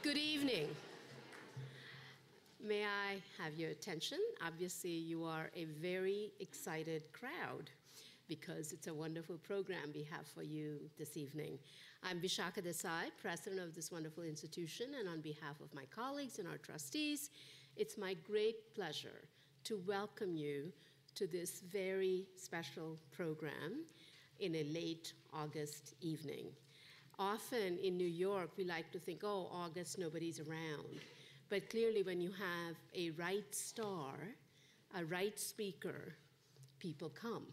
Good evening. May I have your attention? Obviously, you are a very excited crowd because it's a wonderful program we have for you this evening. I'm Vishaka Desai, president of this wonderful institution, and on behalf of my colleagues and our trustees, it's my great pleasure to welcome you to this very special program in a late August evening. Often in New York, we like to think, oh, August, nobody's around. But clearly, when you have a right star, a right speaker, people come.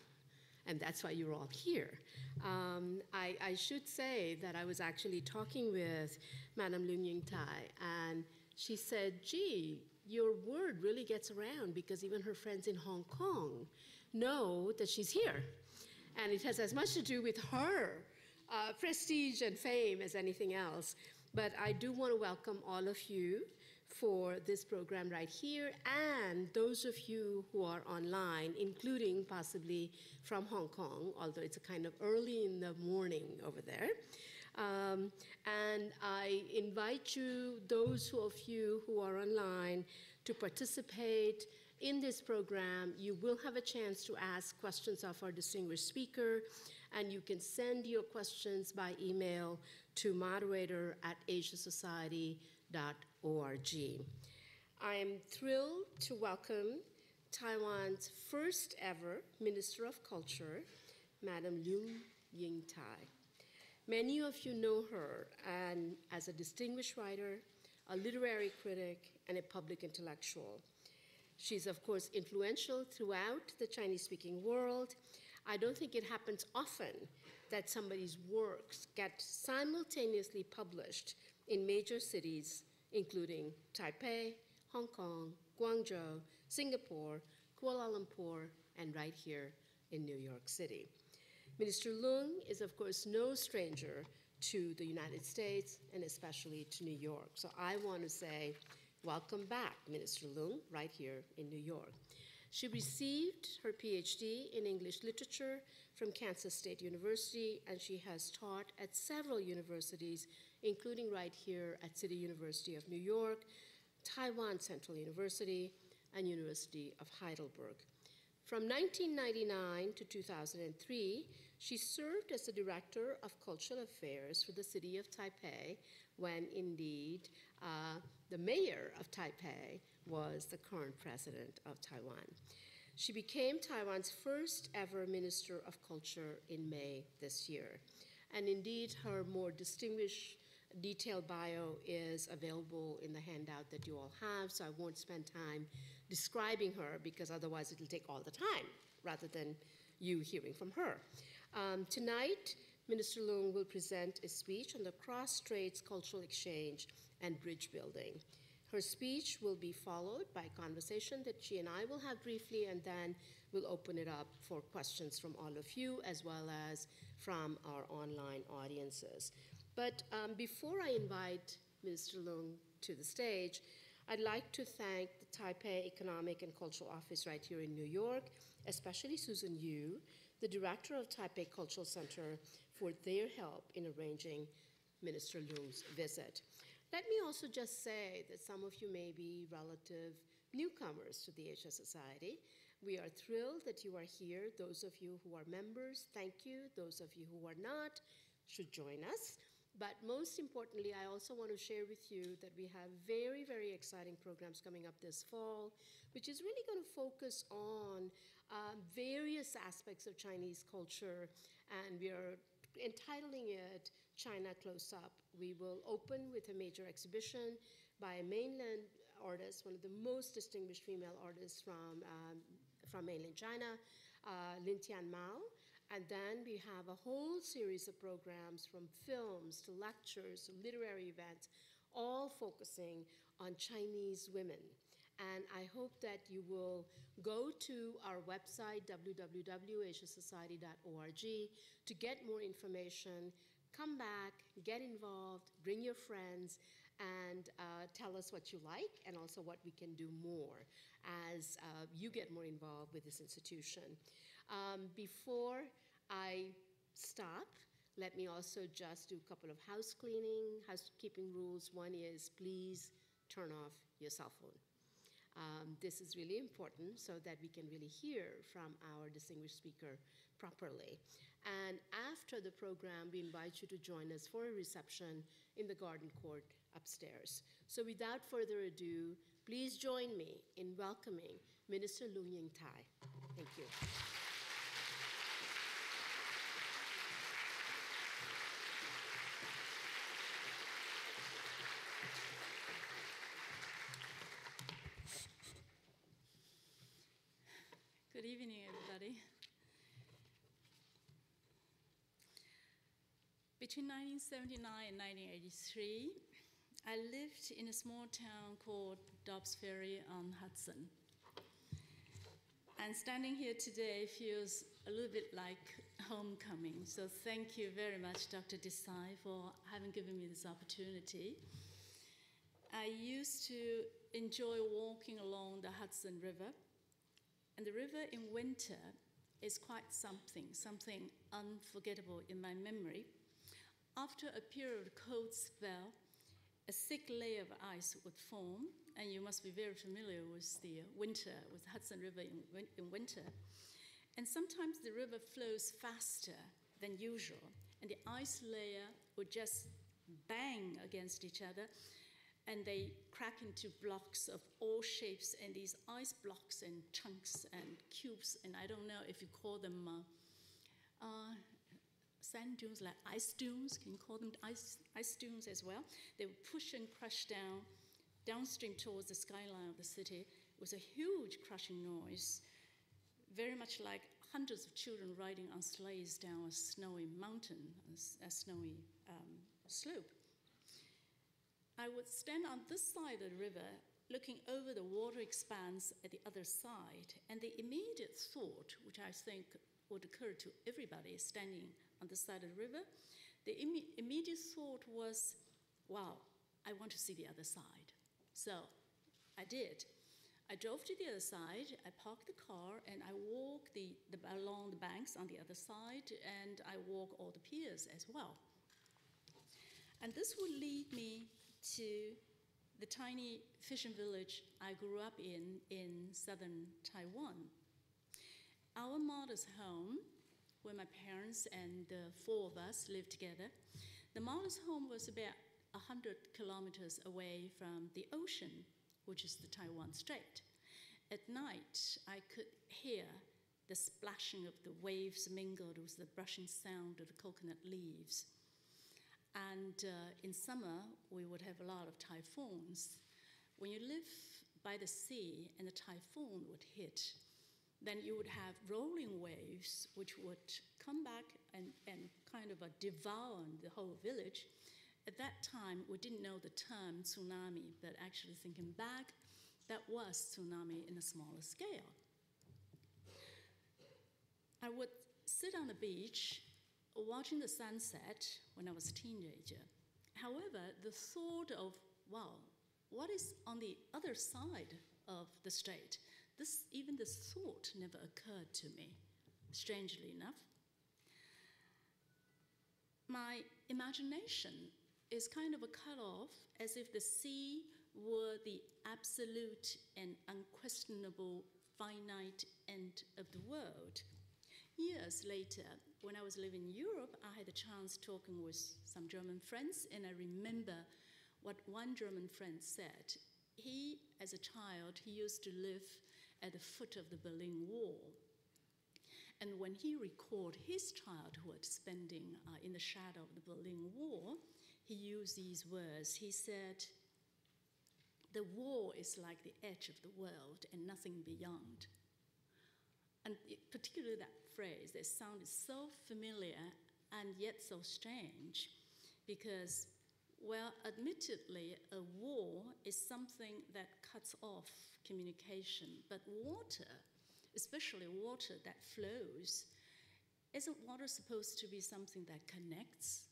And that's why you're all here. I should say that I was actually talking with Madam Yingtai, and she said, gee, your word really gets around because even her friends in Hong Kong know that she's here. And it has as much to do with her prestige and fame as anything else. But I do want to welcome all of you for this program right here, and those of you who are online, including possibly from Hong Kong, although it's a kind of early in the morning over there. And I invite you, those of you who are online, to participate in this program. You will have a chance to ask questions of our distinguished speaker, and you can send your questions by email to moderator@asiasociety.org. I am thrilled to welcome Taiwan's first ever Minister of Culture, Madam Yingtai. Many of you know her as a distinguished writer, a literary critic, and a public intellectual. She's, of course, influential throughout the Chinese-speaking world. I don't think it happens often that somebody's works get simultaneously published in major cities, including Taipei, Hong Kong, Guangzhou, Singapore, Kuala Lumpur, and right here in New York City. Minister Leung is, of course, no stranger to the United States and especially to New York. So I want to say, welcome back, Minister Leung, right here in New York. She received her PhD in English literature from Kansas State University, and she has taught at several universities, including right here at City University of New York, Taiwan Central University, and University of Heidelberg. From 1999 to 2003, she served as the Director of Cultural Affairs for the city of Taipei, when indeed the mayor of Taipei was the current president of Taiwan. She became Taiwan's first ever Minister of Culture in May this year. And indeed, her more distinguished detailed bio is available in the handout that you all have, so I won't spend time describing her because otherwise it'll take all the time rather than you hearing from her. Tonight, Minister Leung will present a speech on the cross-straits cultural exchange and bridge building. Her speech will be followed by a conversation that she and I will have briefly, and then we'll open it up for questions from all of you as well as from our online audiences. But before I invite Minister Leung to the stage, I'd like to thank the Taipei Economic and Cultural Office right here in New York, especially Susan Yu, the director of Taipei Cultural Center, for their help in arranging Minister Leung's visit. Let me also just say that some of you may be relative newcomers to the Asia Society. We are thrilled that you are here. Those of you who are members, thank you. Those of you who are not should join us. But most importantly, I also want to share with you that we have very, very exciting programs coming up this fall, which is really going to focus on various aspects of Chinese culture, and we are entitling it China Close Up. We will open with a major exhibition by a mainland artist, one of the most distinguished female artists from mainland China, Lin Tian Mao. And then we have a whole series of programs, from films to lectures to literary events, all focusing on Chinese women. And I hope that you will go to our website, www.asiasociety.org, to get more information. Come back, get involved, bring your friends, and tell us what you like and also what we can do more as you get more involved with this institution. Before I stop, Let me also just do a couple of housekeeping rules. One is please turn off your cell phone. This is really important so that we can really hear from our distinguished speaker properly. And after the program, we invite you to join us for a reception in the garden court upstairs. So without further ado, please join me in welcoming Minister Yingtai. Thank you. Good evening, everybody. Between 1979 and 1983, I lived in a small town called Dobbs Ferry on Hudson. And standing here today feels a little bit like homecoming. So thank you very much, Dr. Desai, for having given me this opportunity. I used to enjoy walking along the Hudson River. And the river in winter is quite something unforgettable in my memory. After a period of cold spell, a thick layer of ice would form, and you must be very familiar with the winter, with the Hudson River in winter. And sometimes the river flows faster than usual, and the ice layer would just bang against each other, and they crack into blocks of all shapes, and these ice blocks and chunks and cubes, and I don't know if you call them sand dunes, like ice dunes. Can you call them ice dunes as well? They would push and crush downstream towards the skyline of the city. It was a huge crushing noise, very much like hundreds of children riding on sleighs down a snowy mountain, a snowy slope. I would stand on this side of the river, looking over the water expanse at the other side, and the immediate thought, which I think would occur to everybody standing on this side of the river, the immediate thought was, wow, I want to see the other side. So I did. I drove to the other side, I parked the car, and I walked along the banks on the other side, and I walked all the piers as well. And this would lead me to the tiny fishing village I grew up in southern Taiwan. Our mother's home, where my parents and the four of us lived together, the mother's home was about 100 kilometers away from the ocean, which is the Taiwan Strait. At night, I could hear the splashing of the waves mingled with the brushing sound of the coconut leaves. And in summer, we would have a lot of typhoons. When you live by the sea and a typhoon would hit, then you would have rolling waves which would come back and kind of devour the whole village. At that time, we didn't know the term tsunami, but actually thinking back, that was tsunami in a smaller scale. I would sit on the beach watching the sunset when I was a teenager. However, the thought of, wow, what is on the other side of the strait? Even this thought never occurred to me, strangely enough. My imagination is kind of cut off as if the sea were the absolute and unquestionable finite end of the world. Years later, when I was living in Europe, I had a chance talking with some German friends, and I remember what one German friend said. He, as a child, he used to live at the foot of the Berlin Wall. And when he recalled his childhood spending in the shadow of the Berlin Wall, he used these words. He said, "The wall is like the edge of the world and nothing beyond." And particularly that phrase, that sounded so familiar and yet so strange, because, well, admittedly, a wall is something that cuts off communication, but water, especially water that flows, isn't water supposed to be something that connects,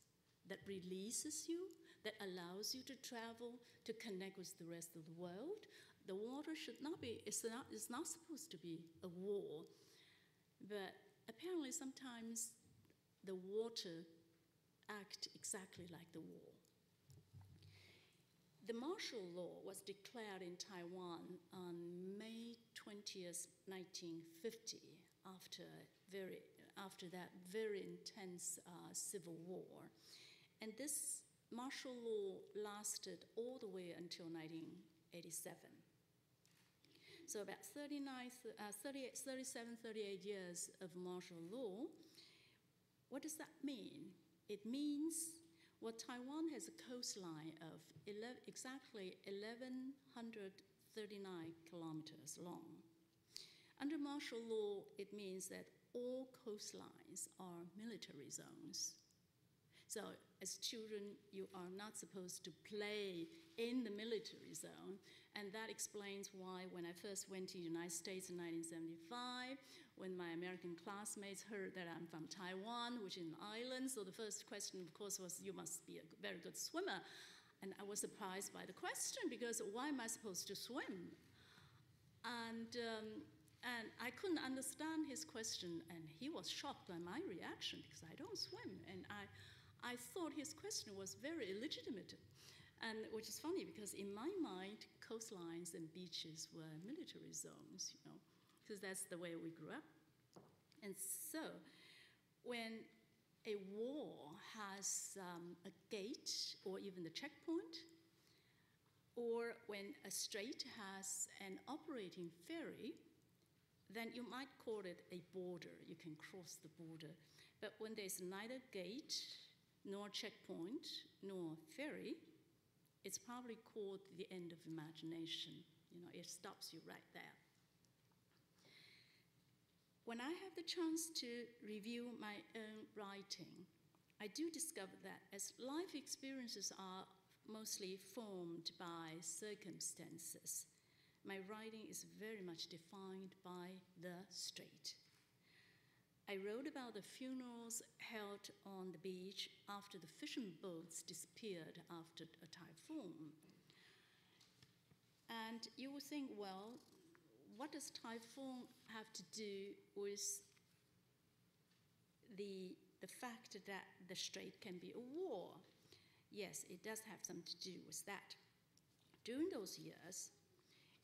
that releases you, that allows you to travel, to connect with the rest of the world? The water should not be, it's not supposed to be a wall. But apparently sometimes the water act exactly like the war. The martial law was declared in Taiwan on May 20th, 1950, after that very intense civil war. And this martial law lasted all the way until 1987. So about 37, 38 years of martial law. What does that mean? It means, well, Taiwan has a coastline of exactly 1,139 kilometers long. Under martial law, it means that all coastlines are military zones. So as children, you are not supposed to play in the military zone. And that explains why when I first went to the United States in 1975, when my American classmates heard that I'm from Taiwan, which is an island, so the first question, of course, was, you must be a very good swimmer. And I was surprised by the question, because why am I supposed to swim? And I couldn't understand his question, and he was shocked by my reaction, because I don't swim. And I thought his question was very illegitimate, and which is funny, because in my mind, coastlines and beaches were military zones, because that's the way we grew up. And so when a war has a gate or even the checkpoint, or when a strait has an operating ferry, then you might call it a border. You can cross the border. But when there's neither gate, nor checkpoint, nor ferry, it's probably called the end of imagination. It stops you right there. When I have the chance to review my own writing, I do discover that as life experiences are mostly formed by circumstances, my writing is very much defined by the strait. I wrote about the funerals held on the beach after the fishing boats disappeared after a typhoon. And you would think, well, what does typhoon have to do with the fact that the strait can be a war? Yes, it does have something to do with that. During those years,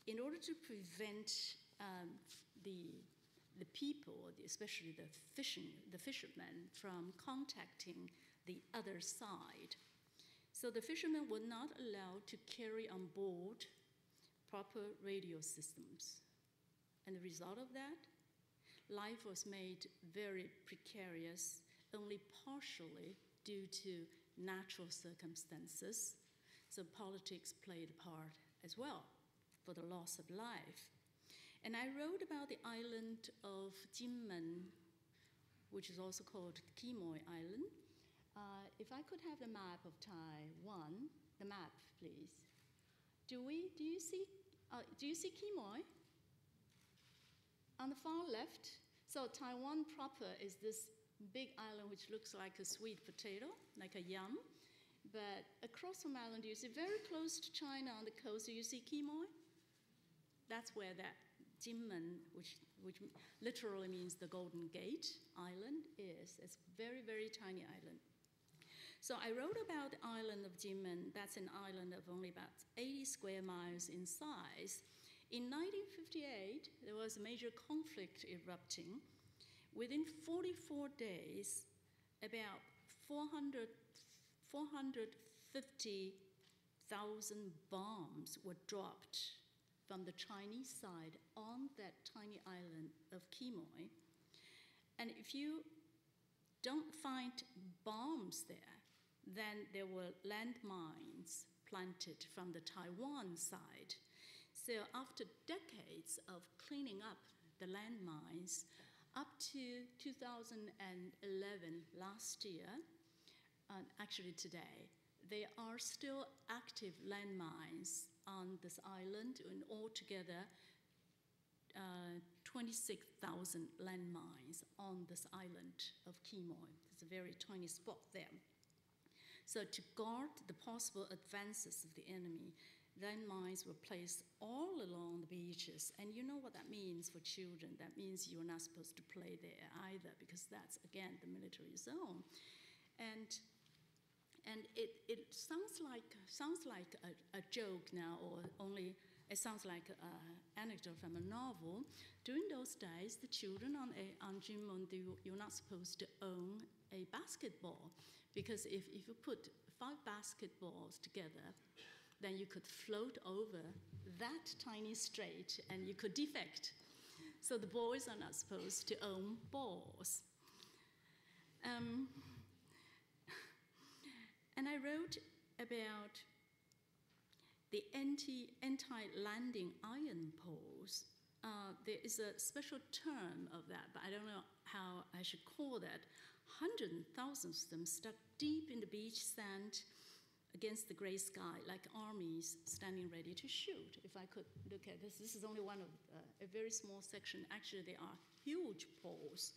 in order to prevent the people, especially the fishermen, from contacting the other side. So the fishermen were not allowed to carry on board proper radio systems. And the result of that, life was made very precarious, only partially due to natural circumstances. So politics played a part as well for the loss of life. And I wrote about the island of Jimin, which is also called Quemoy Island. If I could have the map of Taiwan, the map, please. Do you see Quemoy? On the far left, so Taiwan proper is this big island which looks like a sweet potato, like a yam. But across from island, you see very close to China on the coast, do you see Quemoy? That's where that Jimin, which literally means the Golden Gate Island, is. It's a very, very tiny island. So I wrote about the island of Jimin. That's an island of only about 80 square miles in size. In 1958, there was a major conflict erupting. Within 44 days, about 450,000 bombs were dropped from the Chinese side on that tiny island of Quemoy. And if you don't find bombs there, then there were landmines planted from the Taiwan side. So after decades of cleaning up the landmines, up to 2011, last year, actually today, there are still active landmines on this island, and altogether 26,000 landmines on this island of Quemoy. It's a very tiny spot there. So to guard the possible advances of the enemy, landmines were placed all along the beaches. And you know what that means for children. That means you're not supposed to play there either, because that's, again, the military zone. And And it sounds like a joke now, or only it sounds like an anecdote from a novel. During those days, the children on Jimin, you're not supposed to own a basketball, because if you put 5 basketballs together, then you could float over that tiny strait and you could defect. So the boys are not supposed to own balls. And I wrote about the anti-landing iron poles. There is a special term of that, but I don't know how I should call that. Hundreds and thousands of them stuck deep in the beach sand against the gray sky, like armies standing ready to shoot. If I could look at this, this is only one of a very small section. Actually, they are huge poles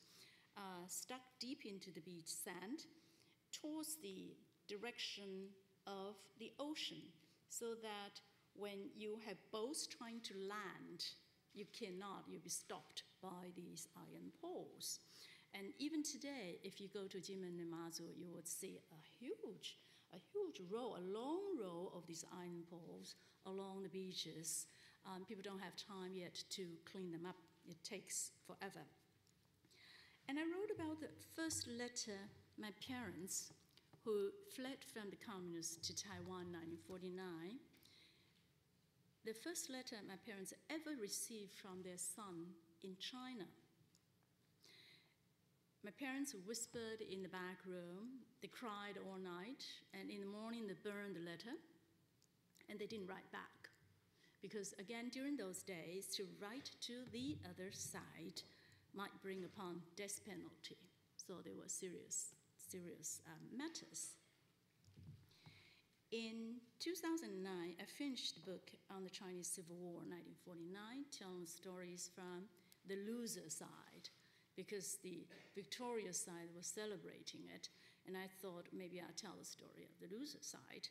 stuck deep into the beach sand towards the direction of the ocean, so that when you have boats trying to land, you'll be stopped by these iron poles. And even today, if you go to Jimin and Mazu, you would see a huge row, a long row of these iron poles along the beaches. People don't have time yet to clean them up. It takes forever. And I wrote about the first letter my parents, who fled from the communists to Taiwan in 1949, the first letter my parents ever received from their son in China. My parents whispered in the back room, they cried all night, and in the morning they burned the letter, and they didn't write back. Because again, during those days, to write to the other side might bring upon death penalty. So they were serious matters. In 2009, I finished the book on the Chinese Civil War, 1949, telling stories from the loser side, because the victorious side was celebrating it, and I thought maybe I'd tell the story of the loser side.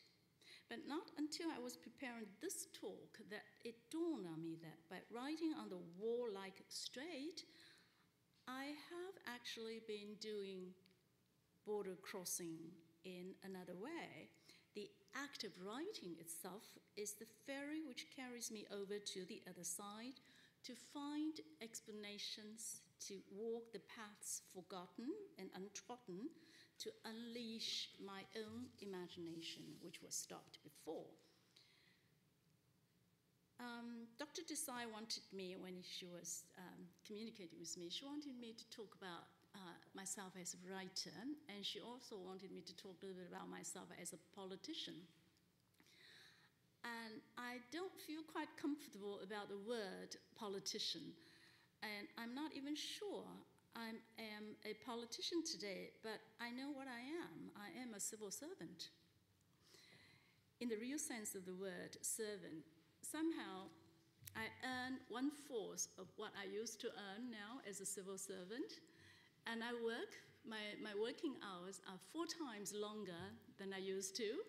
But not until I was preparing this talk that it dawned on me that by writing on the warlike Strait, I have actually been doing border crossing in another way. The act of writing itself is the ferry which carries me over to the other side to find explanations, to walk the paths forgotten and untrodden, to unleash my own imagination, which was stopped before. Dr. Desai wanted me, when she was communicating with me, she wanted me to talk about myself as a writer, and she also wanted me to talk a little bit about myself as a politician. And I don't feel quite comfortable about the word politician, and I'm not even sure I am a politician today, but I know what I am. I am a civil servant. In the real sense of the word servant, somehow I earn 1/4 of what I used to earn now as a civil servant, and I work, my working hours are 4 times longer than I used to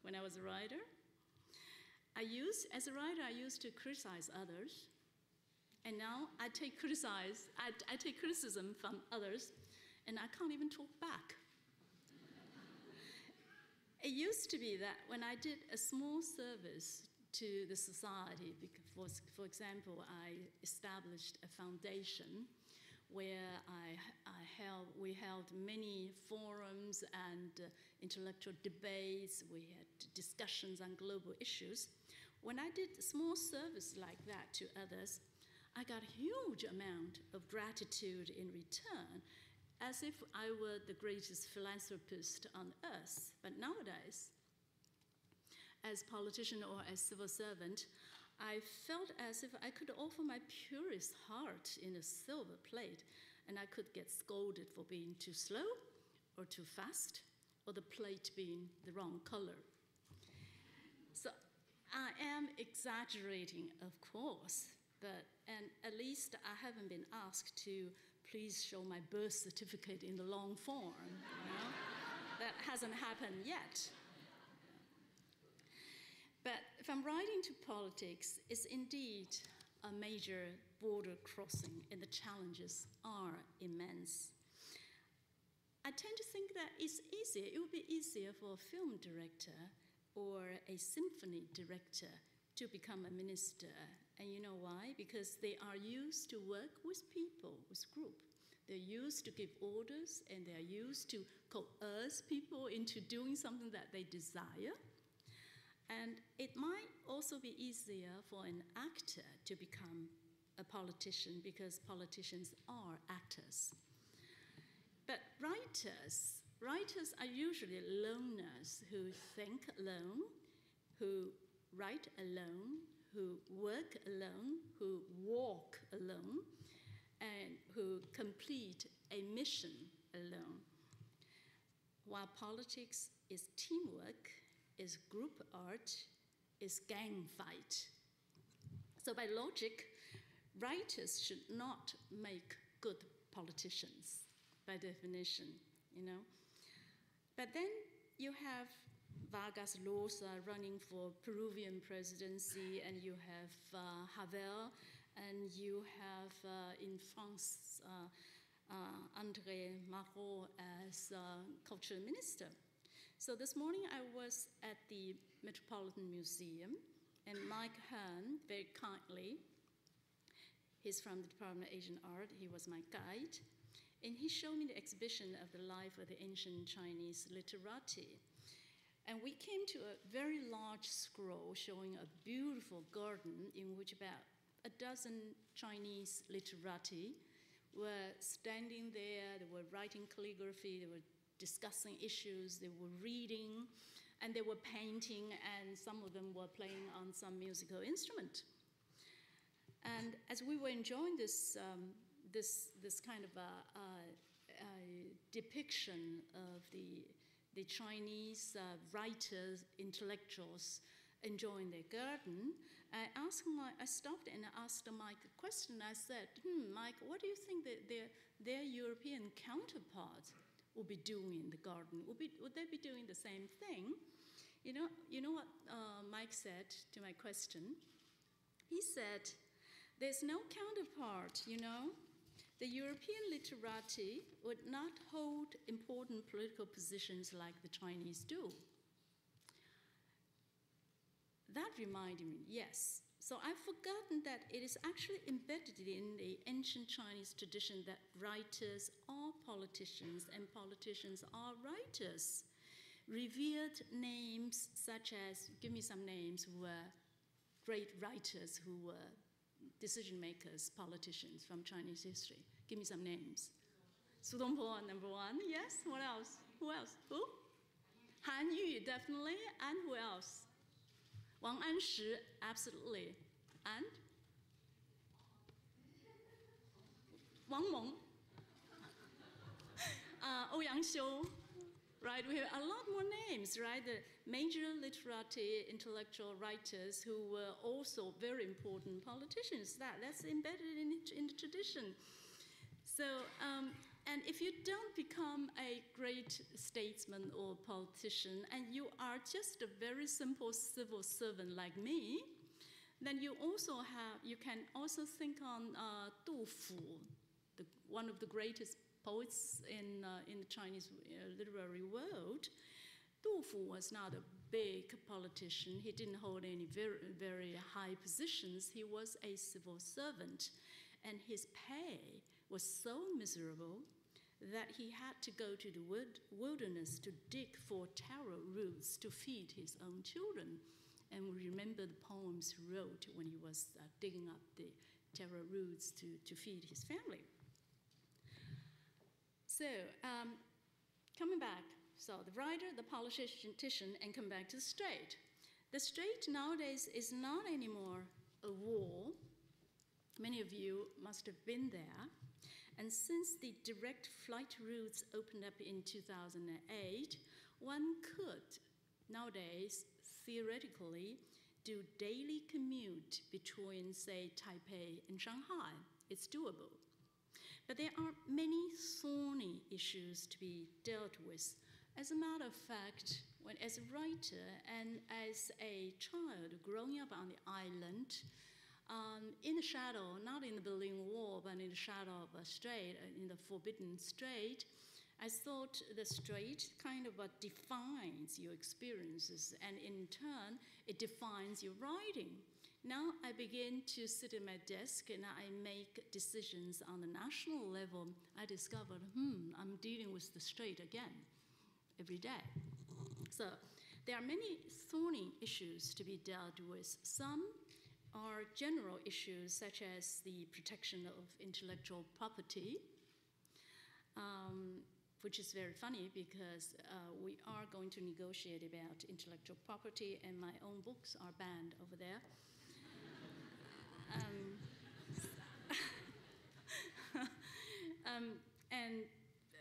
when I was a writer. As a writer, I used to criticize others, and now I take criticism from others, and I can't even talk back. It used to be that when I did a small service to the society, because for example, I established a foundation where we held many forums and intellectual debates. We had discussions on global issues. When I did a small service like that to others, I got a huge amount of gratitude in return, as if I were the greatest philanthropist on earth. But nowadays, as politician or as civil servant, I felt as if I could offer my purest heart in a silver plate, and I could get scolded for being too slow or too fast, or the plate being the wrong color. So I am exaggerating, of course, and at least I haven't been asked to please show my birth certificate in the long form. That hasn't happened yet. But from writing to politics is indeed a major border crossing, and the challenges are immense. I tend to think that it's easier. It would be easier for a film director or a symphony director to become a minister. And you know why? Because they are used to work with people, with group. They're used to give orders, and they're used to coerce people into doing something that they desire. And it might also be easier for an actor to become a politician, because politicians are actors. But writers are usually loners who think alone, who write alone, who work alone, who walk alone, and who complete a mission alone. While politics is teamwork, is group art, is gang fight. So by logic, writers should not make good politicians, by definition, you know. But then you have Vargas Llosa running for Peruvian presidency, and you have Havel, and you have in France André Malraux as culture minister. So this morning I was at the Metropolitan Museum, and Mike Hearn, very kindly, he's from the Department of Asian Art, he was my guide, and he showed me the exhibition of the life of the ancient Chinese literati. And we came to a very large scroll showing a beautiful garden in which about a dozen Chinese literati were standing there. They were writing calligraphy, they were discussing issues, they were reading, and they were painting, and some of them were playing on some musical instrument. And as we were enjoying this kind of a depiction of the Chinese writers, intellectuals enjoying their garden, I stopped and asked Mike a question. I said, Mike, what do you think that their European counterparts will be doing in the garden? Would they be doing the same thing? You know what Mike said to my question? He said, there's no counterpart, you know. The European literati would not hold important political positions like the Chinese do. That reminded me, yes. So I've forgotten that it is actually embedded in the ancient Chinese tradition that writers are politicians and politicians are writers. Revered names such as, give me some names, who were great writers who were decision makers, politicians from Chinese history. Give me some names. Su Dongpo, number one. Yes, what else? Who else? Who? Han Yu, definitely. And who else? Wang Anshi, absolutely. And? Wang Meng. Ouyang Xiu. Right, we have a lot more names, right? The major literati, intellectual writers who were also very important politicians. That's embedded in the tradition. So, and if you don't become a great statesman or politician, and you are just a very simple civil servant like me, then you can also think on Du Fu, one of the greatest poets in the Chinese literary world. Du Fu was not a big politician. He didn't hold any very, very high positions. He was a civil servant, and his pay was so miserable that he had to go to the wilderness to dig for taro roots to feed his own children. And we remember the poems he wrote when he was digging up the taro roots to feed his family. So, coming back, so the writer, the politician, and come back to the Strait. The Strait nowadays is not anymore a wall. Many of you must have been there. And since the direct flight routes opened up in 2008, one could nowadays theoretically do daily commute between, say, Taipei and Shanghai. It's doable. But there are many thorny issues to be dealt with. As a matter of fact, as a writer and as a child growing up on the island, in the shadow, not in the Berlin Wall, but in the shadow of a strait, in the Forbidden Strait, I thought the Strait kind of defines your experiences, and in turn, it defines your writing. Now I begin to sit at my desk and I make decisions on the national level. I discovered, I'm dealing with the Strait again every day. So there are many thorny issues to be dealt with. Some are general issues such as the protection of intellectual property, which is very funny because we are going to negotiate about intellectual property, and my own books are banned over there.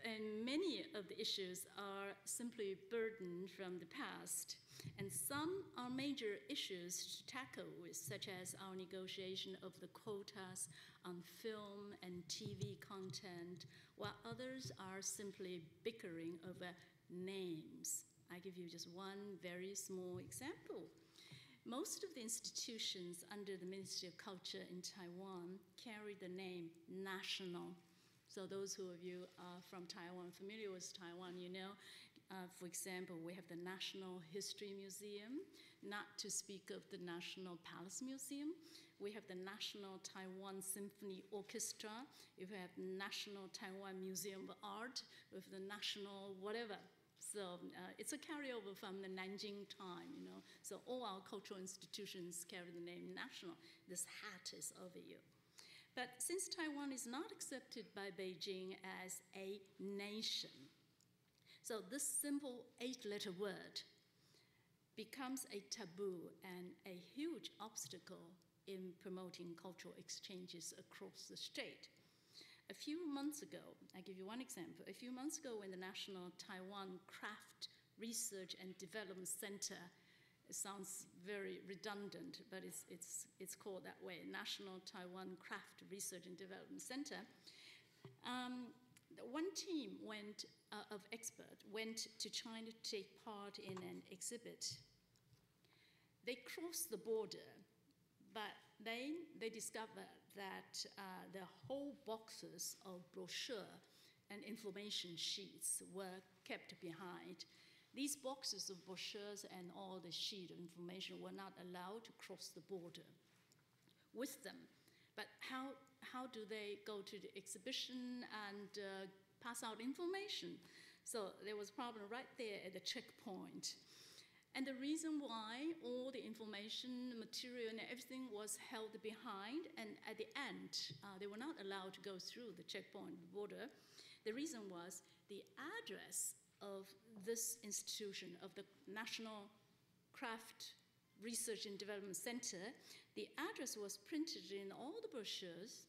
And many of the issues are simply burdened from the past, and some are major issues to tackle with, such as our negotiation of the quotas on film and TV content, while others are simply bickering over names. I give you just one very small example. Most of the institutions under the Ministry of Culture in Taiwan carry the name national. So those of you are from Taiwan, familiar with Taiwan, you know, for example, we have the National History Museum, not to speak of the National Palace Museum. We have the National Taiwan Symphony Orchestra. You have National Taiwan Museum of Art with the national whatever. So it's a carryover from the Nanjing time, you know. So all our cultural institutions carry the name national. This hat is over you. But since Taiwan is not accepted by Beijing as a nation, so this simple 8-letter word becomes a taboo and a huge obstacle in promoting cultural exchanges across the strait. A few months ago, I give you one example. A few months ago, when the National Taiwan Craft Research and Development Center, it sounds very redundant, but it's called that way, National Taiwan Craft Research and Development Center. One team of experts went to China to take part in an exhibit. They crossed the border, but they discovered that the whole boxes of brochure and information sheets were kept behind. These boxes of brochures and all the sheet of information were not allowed to cross the border with them. But how do they go to the exhibition and pass out information? So there was a problem right there at the checkpoint. And the reason why all the information, material, and everything was held behind, and at the end, they were not allowed to go through the checkpoint border, the reason was the address of this institution, of the National Craft Research and Development Center. The address was printed in all the brochures,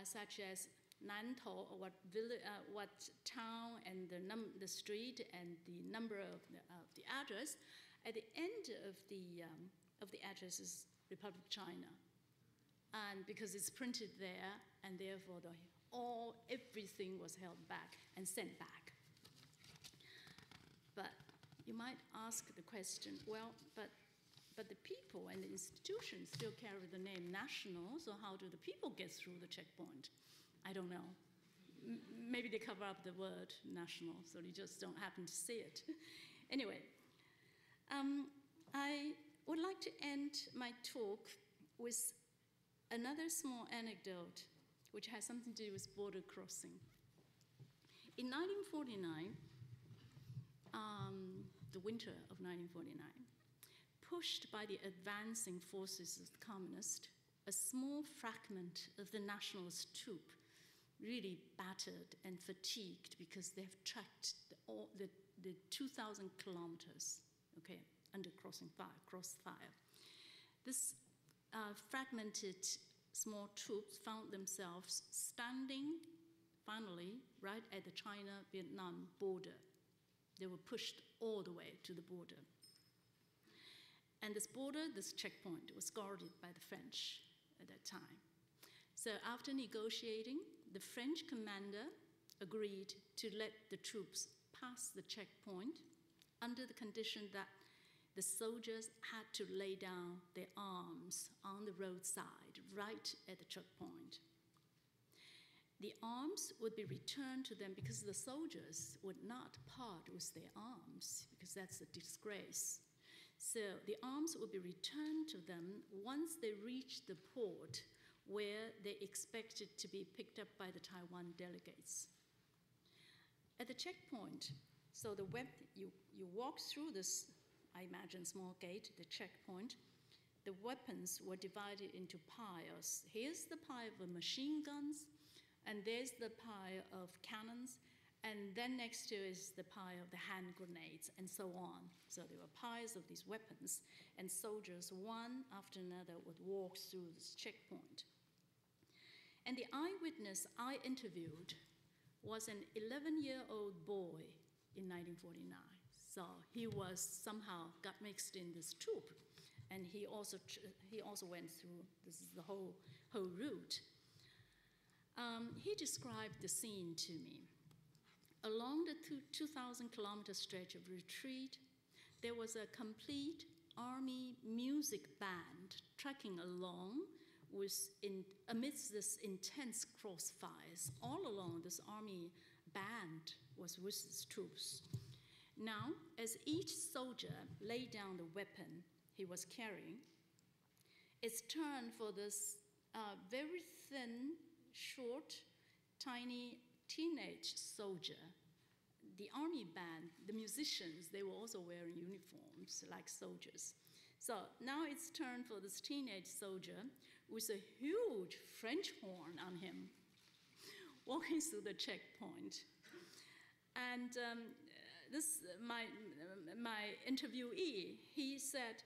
such as Nantou, what town and the street and the number of the address. At the end of the address is Republic of China, and because it's printed there, and therefore everything was held back and sent back. But you might ask the question, well, but the people and the institutions still carry the name national, so how do the people get through the checkpoint? I don't know. Maybe they cover up the word national, so you just don't happen to see it. Anyway, I would like to end my talk with another small anecdote which has something to do with border crossing. In 1949, the winter of 1949, pushed by the advancing forces of the communists, a small fragment of the nationalist troop, really battered and fatigued because they've trekked the 2,000 kilometers, okay, under crossfire. This fragmented small troops found themselves standing, finally, right at the China-Vietnam border. They were pushed all the way to the border. And this checkpoint, was guarded by the French at that time. So after negotiating, the French commander agreed to let the troops pass the checkpoint under the condition that the soldiers had to lay down their arms on the roadside right at the checkpoint. the arms would be returned to them because the soldiers would not part with their arms because that's a disgrace. So the arms would be returned to them once they reached the port where they expected to be picked up by the Taiwan delegates. At the checkpoint, so you walk through this, I imagine, small gate, the checkpoint. The weapons were divided into piles. Here's the pile of machine guns, and there's the pile of cannons, and then next to it is the pile of the hand grenades, and so on. So there were piles of these weapons, and soldiers, one after another, would walk through this checkpoint. And the eyewitness I interviewed was an 11-year-old boy in 1949. So he was somehow got mixed in this troop, and he also went through the whole route. He described the scene to me. Along the 2,000-kilometer stretch of retreat, there was a complete army music band trekking along amidst this intense crossfires. All along, this army band was with its troops. Now, as each soldier laid down the weapon he was carrying, it's turned for this very thin, short, tiny teenage soldier. The army band, the musicians, they were also wearing uniforms like soldiers. So now it's turned for this teenage soldier with a huge French horn on him, walking through the checkpoint. And my interviewee, he said,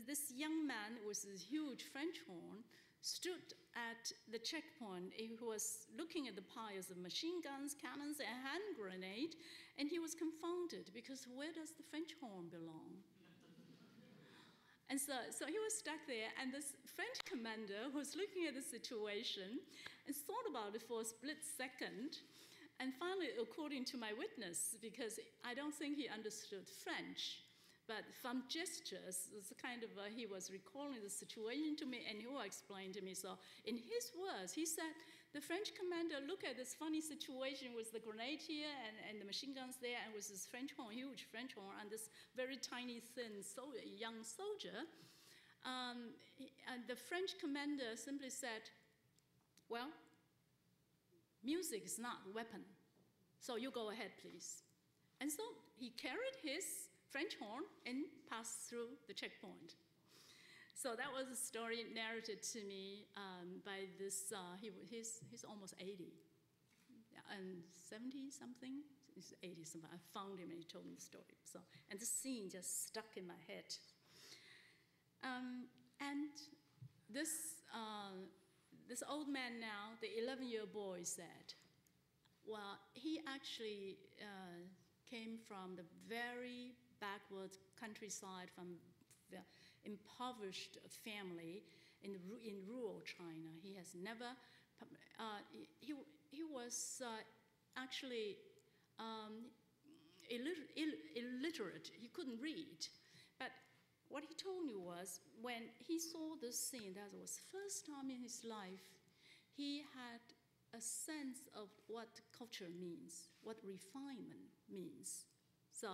this young man with this huge French horn stood at the checkpoint. He was looking at the piles of machine guns, cannons, and hand grenade, and he was confounded because where does the French horn belong? And so he was stuck there, and this French commander was looking at the situation and thought about it for a split second. And finally, according to my witness, because I don't think he understood French, but from gestures, it's kind of he was recalling the situation to me, and he will explain to me. So in his words, he said, the French commander looked at this funny situation with the grenade here and the machine guns there, and with this French horn, huge French horn, and this very tiny, thin young soldier. And the French commander simply said, well, music is not a weapon, so you go ahead, please. And so he carried his French horn and passed through the checkpoint. So that was a story narrated to me by this, he's almost 80, and 70-something, he's 80-something. I found him and he told me the story. So, and the scene just stuck in my head. And this old man now, the 11-year boy, said, well, he actually came from the very backward countryside, from the impoverished family in rural China. He has never, he was actually illiterate. He couldn't read. But what he told me was when he saw this scene, that was the first time in his life, he had a sense of what culture means, what refinement means. So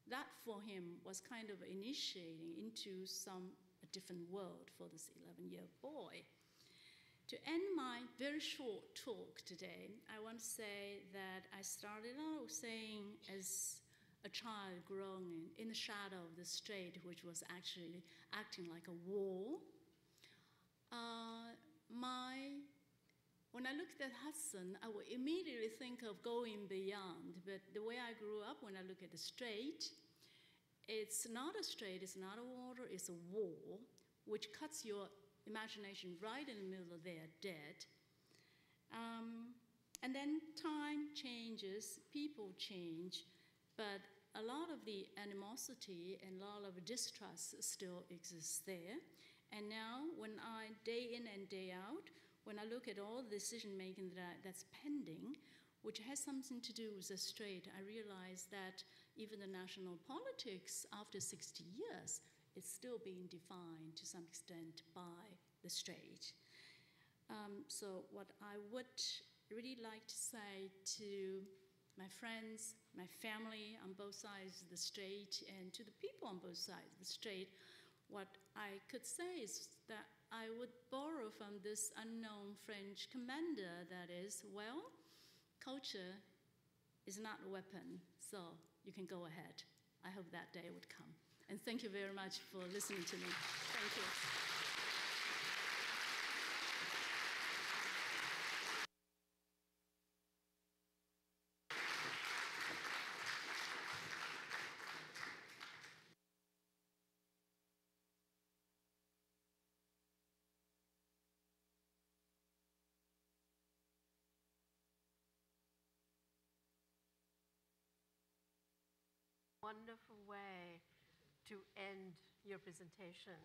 that for him was kind of initiating into a different world for this 11-year boy. To end my very short talk today, I want to say that I started out saying as a child growing in the shadow of the Strait, which was actually acting like a wall. When I looked at Hudson, I would immediately think of going beyond, but the way I grew up, when I look at the Strait, it's not a strait, it's not a water, it's a wall, which cuts your imagination right in the middle of there, dead. And then time changes, people change, but a lot of the animosity and a lot of distrust still exists there. And now, when I, day in and day out, when I look at all the decision-making that's pending, which has something to do with the Strait, I realize that even the national politics, after 60 years, is still being defined to some extent by the Strait. So what I would really like to say to my friends, my family on both sides of the strait, and to the people on both sides of the strait, what I could say is that I would borrow from this unknown French commander that is, well, culture is not a weapon, so you can go ahead. I hope that day would come. And thank you very much for listening to me. Thank you. Wonderful way to end your presentation,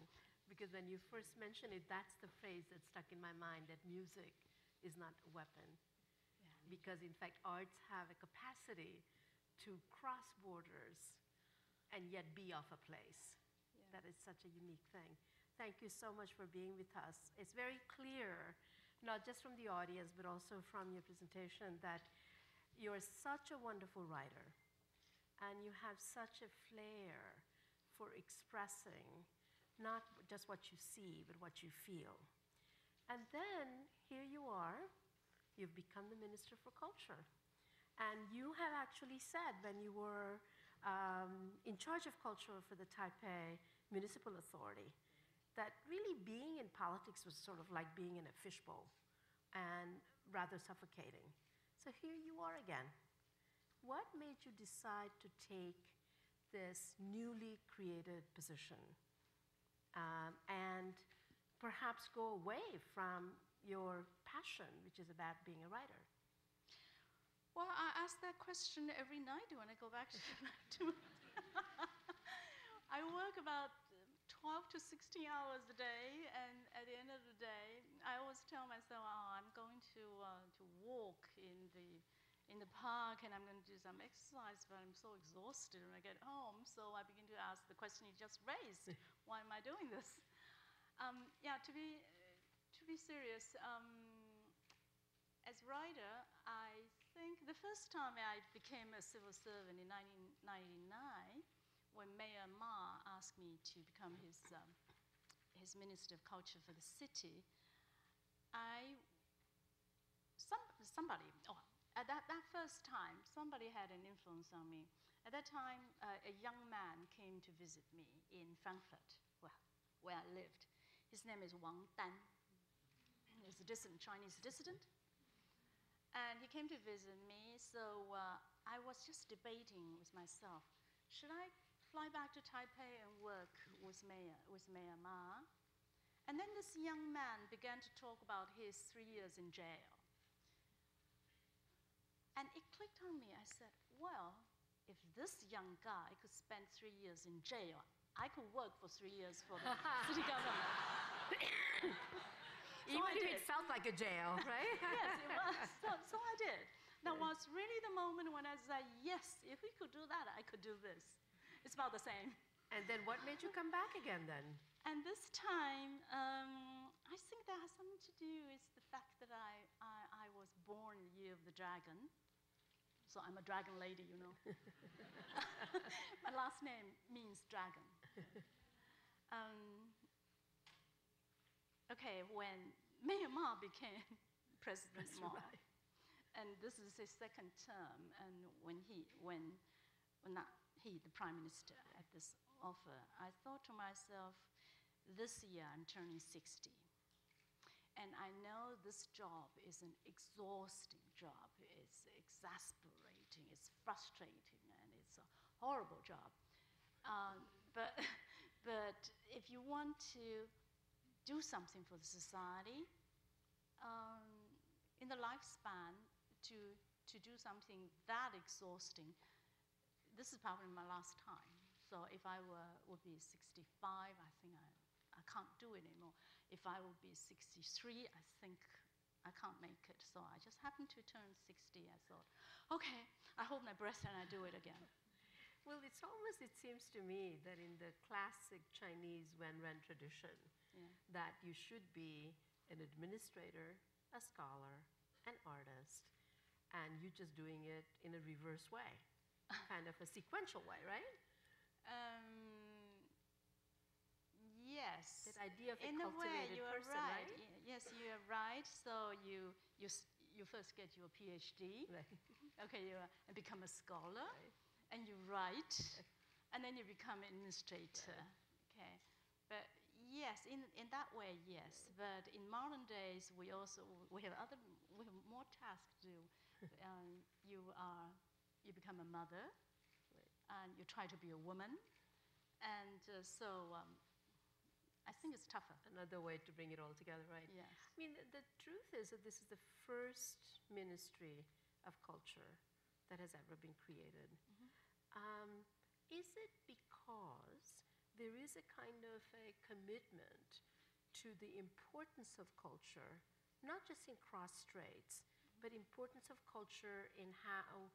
because when you first mentioned it, that's the phrase that stuck in my mind, that music is not a weapon. Yeah. Because in fact, arts have a capacity to cross borders and yet be of a place. Yeah. That is such a unique thing. Thank you so much for being with us. It's very clear, not just from the audience, but also from your presentation, that you're such a wonderful writer. And you have such a flair for expressing not just what you see, but what you feel. And then here you are, you've become the Minister for Culture. And you have actually said when you were in charge of culture for the Taipei Municipal Authority, that really being in politics was sort of like being in a fishbowl and rather suffocating. So here you are again. What made you decide to take this newly created position and perhaps go away from your passion, which is about being a writer? Well, I ask that question every night when I go back to I work about 12 to 16 hours a day, and at the end of the day, I always tell myself, oh, I'm going to walk in the park, and I'm going to do some exercise, but I'm so exhausted when I get home, so I begin to ask the question you just raised. Why am I doing this? Yeah, to be serious, as writer, I think the first time I became a civil servant in 1999, when Mayor Ma asked me to become his Minister of Culture for the city, at that first time, somebody had an influence on me. At that time, a young man came to visit me in Frankfurt, where I lived. His name is Wang Dan. He's a Chinese dissident. And he came to visit me, so I was just debating with myself, should I fly back to Taipei and work with Mayor Ma? And then this young man began to talk about his 3 years in jail. And it clicked on me. I said, well, if this young guy could spend 3 years in jail, I could work for 3 years for the city government. Even if it felt like a jail, right? Yes, it was. So I did. That was really the moment when I said, yes, if we could do that, I could do this. It's about the same. And then what made you come back again then? And this time, I think that has something to do with the fact that I was born in the year of the dragon. So I'm a dragon lady, you know. My last name means dragon. Okay, when Mayor Ma became President Ma, right. And this is his second term, and when the Prime Minister, at this offer, I thought to myself, this year I'm turning 60. And I know this job is an exhausting job. It's exasperating, it's frustrating, and it's a horrible job. But if you want to do something for the society, in the lifespan, to do something that exhausting, this is probably my last time. So if I would be 65, I think I can't do it anymore. If I would be 63, I think I can't make it. So I just happened to turn 60. I thought, okay, I hold my breath and I do it again. Well, it seems to me that in the classic Chinese Wenren tradition, that you should be an administrator, a scholar, an artist, and you're just doing it in a reverse way, kind of a sequential way, right? Yes. That idea of a in a way, cultivated you are person, right. right? Yes, you are right. So you first get your PhD. Right. Okay, you become a scholar, Right. and you write, and then you become an administrator. Right. Okay, but yes, in that way, yes. But in modern days, we have more tasks to do. You become a mother, and you try to be a woman, and I think it's tougher. Another way to bring it all together, right? Yes. I mean, the truth is that this is the first ministry of culture that has ever been created. Is it because there is a kind of a commitment to the importance of culture, not just in cross straits, but importance of culture in how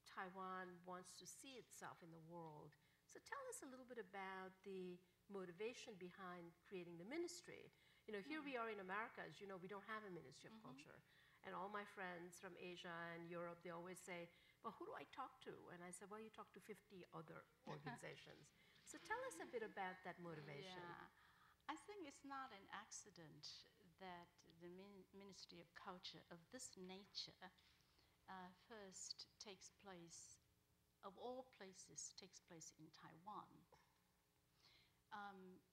Taiwan wants to see itself in the world? So tell us a little bit about the motivation behind creating the ministry. You know, here we are in America, as you know, we don't have a Ministry of Culture. And all my friends from Asia and Europe, they always say, well, who do I talk to? And I said, well, you talk to 50 other organizations. So tell us a bit about that motivation. Yeah. I think it's not an accident that the Ministry of Culture of this nature first takes place, of all places, takes place in Taiwan.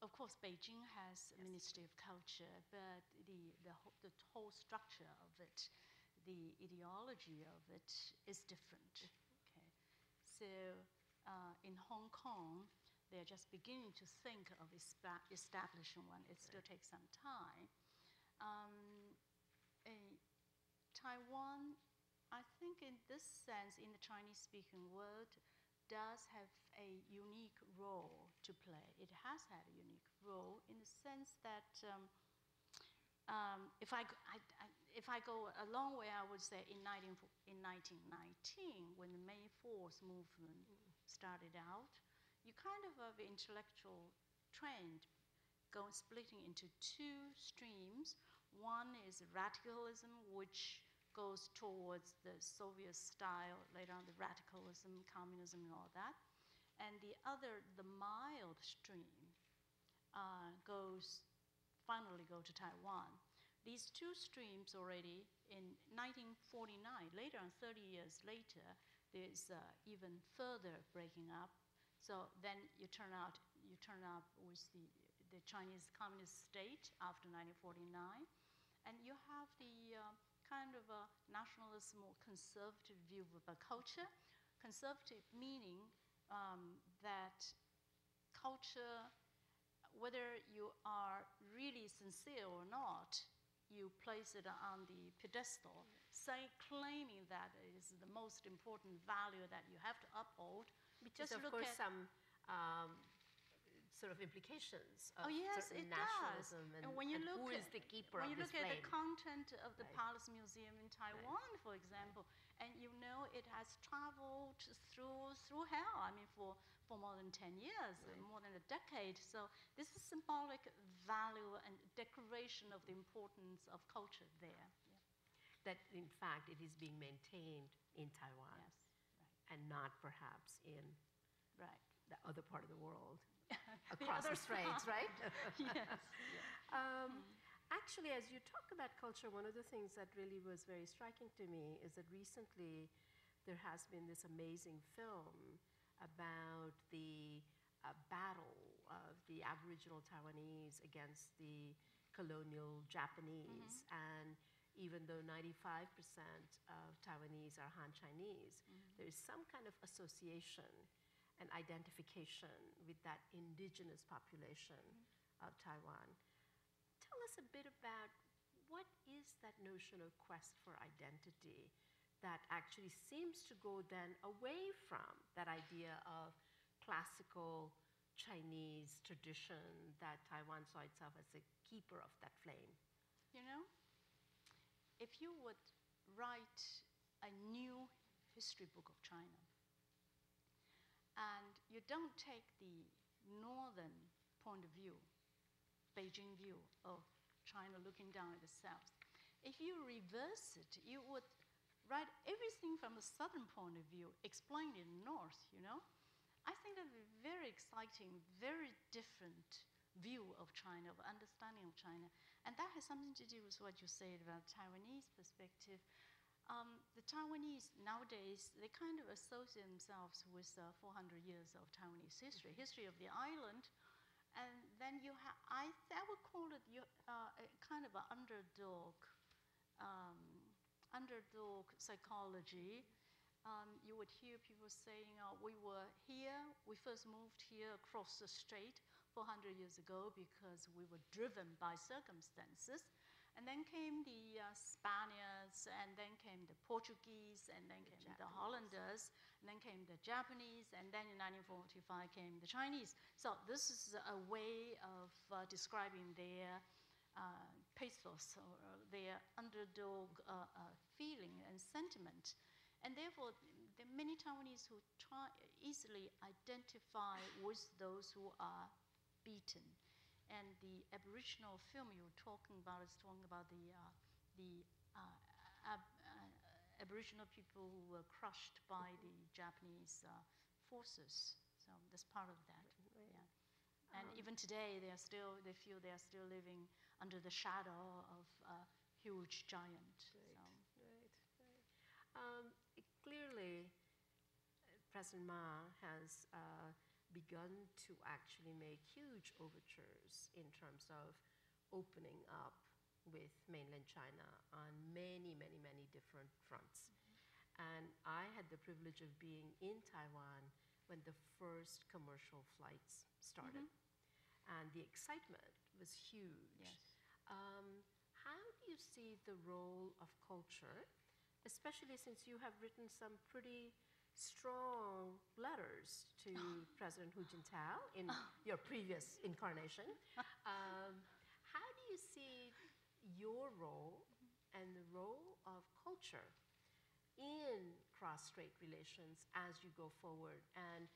Of course, Beijing has a Ministry of Culture, but the whole structure of it, the ideology of it is different. Okay, so in Hong Kong, they're just beginning to think of establishing one. It still takes some time. Taiwan, I think in this sense, in the Chinese-speaking world, does have a unique role to play. It has had a unique role in the sense that if I go a long way, I would say in 1919, when the May 4th movement started out, you kind of have an intellectual trend splitting into two streams. One is radicalism, which goes towards the Soviet style, later on the radicalism, communism, and all that. And the other, the mild stream, finally go to Taiwan. These two streams already, in 1949, later on 30 years later, there's even further breaking up. So then you turn up with the Chinese Communist state after 1949, and you have the kind of a nationalism or conservative view about culture. Conservative meaning that culture, whether you are really sincere or not, you place it on the pedestal, claiming that it is the most important value that you have to uphold. Because of course some sort of implications of certain nationalism and who is the keeper of this flame. When you look at the content of the Palace Museum in Taiwan, for example, and you know it has traveled through hell, I mean, for more than 10 years, more than a decade. So this is symbolic value and declaration of the importance of culture there. Yeah. That, in fact, it is being maintained in Taiwan. Yes, right. And not perhaps in the other part of the world. Across the straits, right? Yes. Actually, as you talk about culture, one of the things that really was very striking to me is that recently there has been this amazing film about the battle of the Aboriginal Taiwanese against the colonial Japanese. And even though 95% of Taiwanese are Han Chinese, there is some kind of association and identification with that indigenous population of Taiwan. Tell us a bit about what is that notion of quest for identity that actually seems to go then away from that idea of classical Chinese tradition that Taiwan saw itself as a keeper of that flame? You know, if you would write a new history book of China, and you don't take the northern point of view, Beijing view of China looking down at the south, if you reverse it, you would write everything from the southern point of view, explain it in the north, you know? I think that's a very exciting, very different view of China, of understanding of China. And that has something to do with what you said about Taiwanese perspective. The Taiwanese nowadays, they kind of associate themselves with 400 years of Taiwanese history, history of the island. And then you have, I would call it a kind of an underdog psychology. You would hear people saying, we were here, we first moved here across the strait 400 years ago because we were driven by circumstances. And then came the Spaniards, and then came the Portuguese, and then came the Hollanders, and then came the Japanese, and then in 1945 came the Chinese. So this is a way of describing their pathos or their underdog feeling and sentiment. And therefore, there are many Taiwanese who easily identify with those who are beaten. And the Aboriginal film you were talking about is talking about the Aboriginal people who were crushed by the Japanese forces. So that's part of that. Right. Yeah. And even today, they feel they are still living under the shadow of a huge giant. Right. Clearly, President Ma has begun to actually make huge overtures in terms of opening up with mainland China on many, many, many different fronts. And I had the privilege of being in Taiwan when the first commercial flights started. And the excitement was huge. Yes. How do you see the role of culture, especially since you have written some pretty strong letters to President Hu Jintao in your previous incarnation? How do you see your role and the role of culture in cross-strait relations as you go forward? And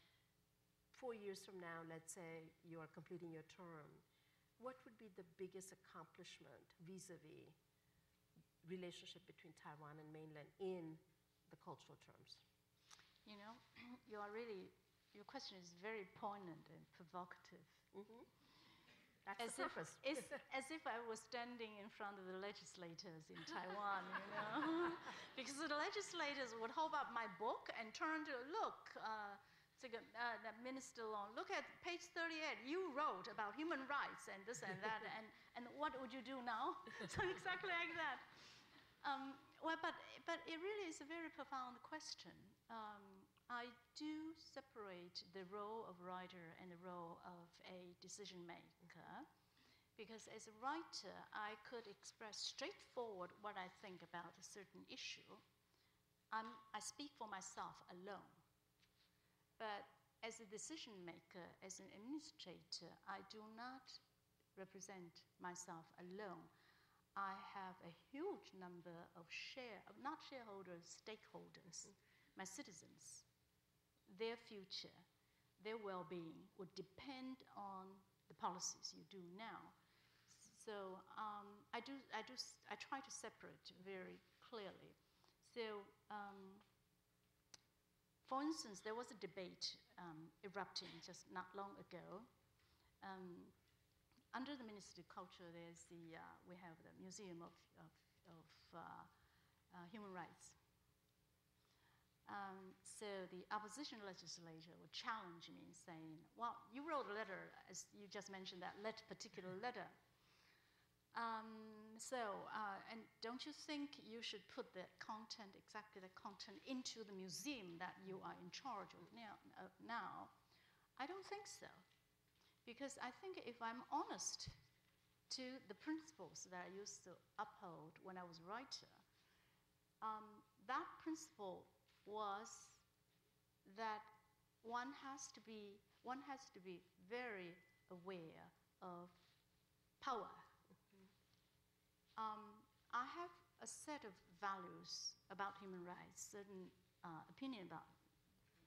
4 years from now, let's say you are completing your term, what would be the biggest accomplishment vis-a-vis relationship between Taiwan and mainland in the cultural terms? You know, your question is very poignant and provocative. That's the purpose. It's as if I was standing in front of the legislators in Taiwan, you know? Because the legislators would hold up my book and turn to look, the Minister Long, look at page 38, you wrote about human rights and this and that, and what would you do now? So exactly like that. But it really is a very profound question. I do separate the role of writer and the role of a decision maker, because as a writer, I could express straightforward what I think about a certain issue. I speak for myself alone. But as a decision maker, as an administrator, I do not represent myself alone. I have a huge number of not shareholders, stakeholders, my citizens. Their future, their well-being would depend on the policies you do now. So I try to separate very clearly. So, for instance, there was a debate erupting just not long ago. Under the Ministry of Culture, we have the Museum of Human Rights. So the opposition legislator would challenge me, saying, well, you wrote a letter, as you just mentioned, that particular letter. And don't you think you should put the content, exactly the content, into the museum that you are in charge of now? I don't think so. Because I think if I'm honest to the principles that I used to uphold when I was a writer, that principle was that one has to be very aware of power. I have a set of values about human rights, certain opinion about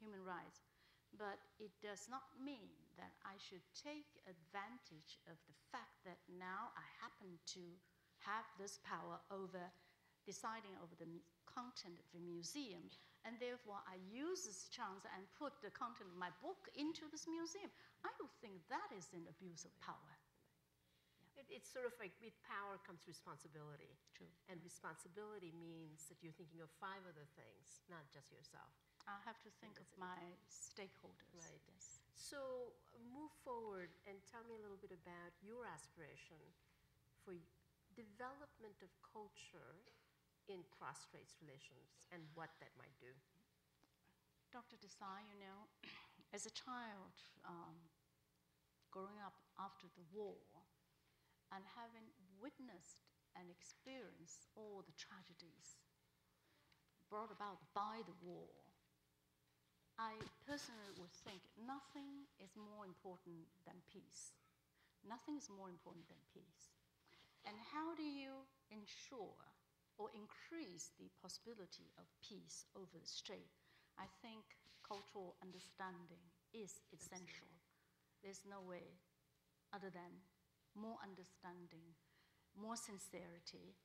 human rights, but it does not mean that I should take advantage of the fact that now I happen to have this power over deciding over the content of the museum. And therefore, I use this chance and put the content of my book into this museum. I would think that is an abuse of power. It's sort of like with power comes responsibility. True. And responsibility means that you're thinking of 5 other things, not just yourself. I have to think of my stakeholders. Right. Yes. So move forward and tell me a little bit about your aspiration for development of culture in cross-straits relations and what that might do. Dr. Desai, you know, as a child growing up after the war and having witnessed and experienced all the tragedies brought about by the war, I personally would think nothing is more important than peace. Nothing is more important than peace. And how do you ensure or increase the possibility of peace over the strait? I think cultural understanding is essential. There's no way other than more understanding, more sincerity.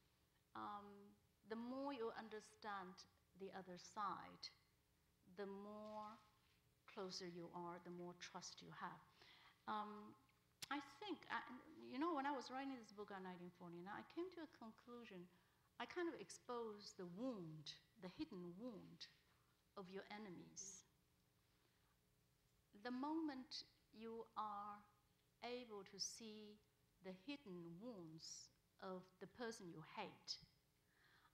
The more you understand the other side, the more closer you are, the more trust you have. I think, you know, when I was writing this book in 1949, I came to a conclusion. I kind of exposed the wound, the hidden wound of your enemies. The moment you are able to see the hidden wounds of the person you hate,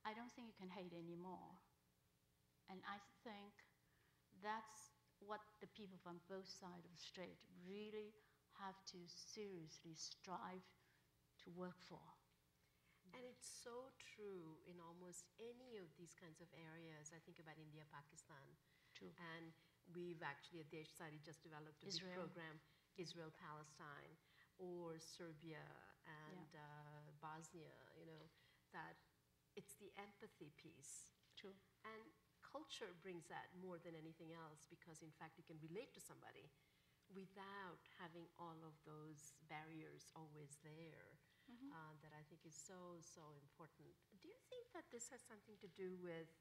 I don't think you can hate anymore. And I think that's what the people from both sides of the strait really have to seriously strive to work for. And it's so true in almost any of these kinds of areas. I think about India, Pakistan. True. And we've actually at Desh Society just developed a big program, Israel, Palestine, or Serbia and Bosnia, you know, that it's the empathy piece. True. And culture brings that more than anything else because, in fact, you can relate to somebody without having all of those barriers always there. That I think is so, so important. Do you think that this has something to do with,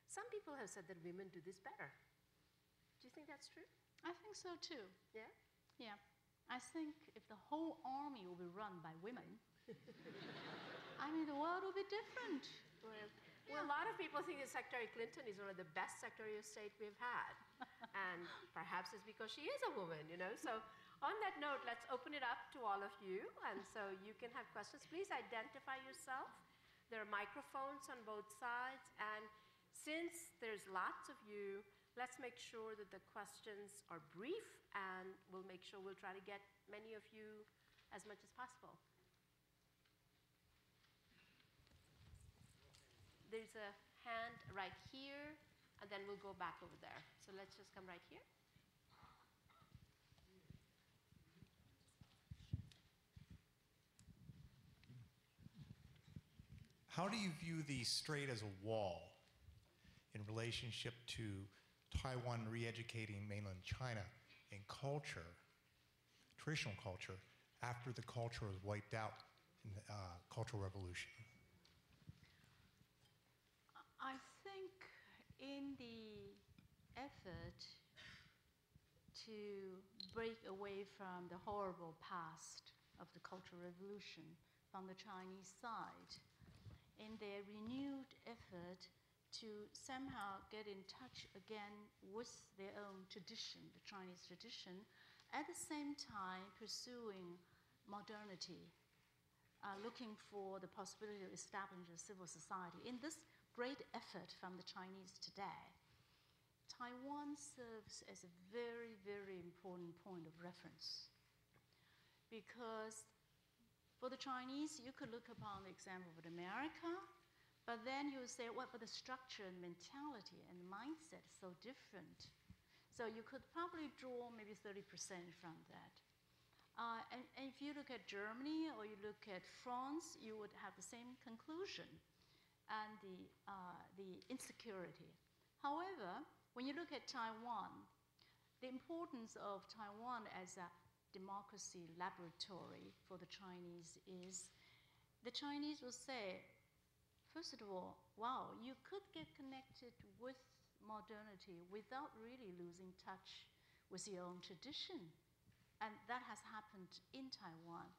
some people have said that women do this better. Do you think that's true? I think so too. Yeah? Yeah. I think if the whole army will be run by women, I mean, the world will be different. Well, a lot of people think that Secretary Clinton is one of the best Secretary of State we've had. And perhaps it's because she is a woman, you know. So on that note, let's open it up to all of you. And so you can have questions. Please identify yourself. There are microphones on both sides. And since there's lots of you, let's make sure that the questions are brief. And we'll make sure we'll try to get many of you as much as possible. There's a hand right here, and then we'll go back over there. So let's just come right here. How do you view the strait as a wall in relationship to Taiwan re-educating mainland China in culture, traditional culture, after the culture was wiped out in the Cultural Revolution? I think in the effort to break away from the horrible past of the Cultural Revolution from the Chinese side, in their renewed effort to somehow get in touch again with their own tradition, the Chinese tradition, at the same time pursuing modernity, looking for the possibility of establishing a civil society. In this great effort from the Chinese today, Taiwan serves as a very, very important point of reference. Because for the Chinese, you could look upon the example of America, but then you would say, well, but the structure and mentality and mindset is so different. So you could probably draw maybe 30% from that. And if you look at Germany or you look at France, you would have the same conclusion and the insecurity. However, when you look at Taiwan, the importance of Taiwan as a democracy laboratory for the Chinese is the Chinese will say, first of all, wow, you could get connected with modernity without really losing touch with your own tradition. And that has happened in Taiwan.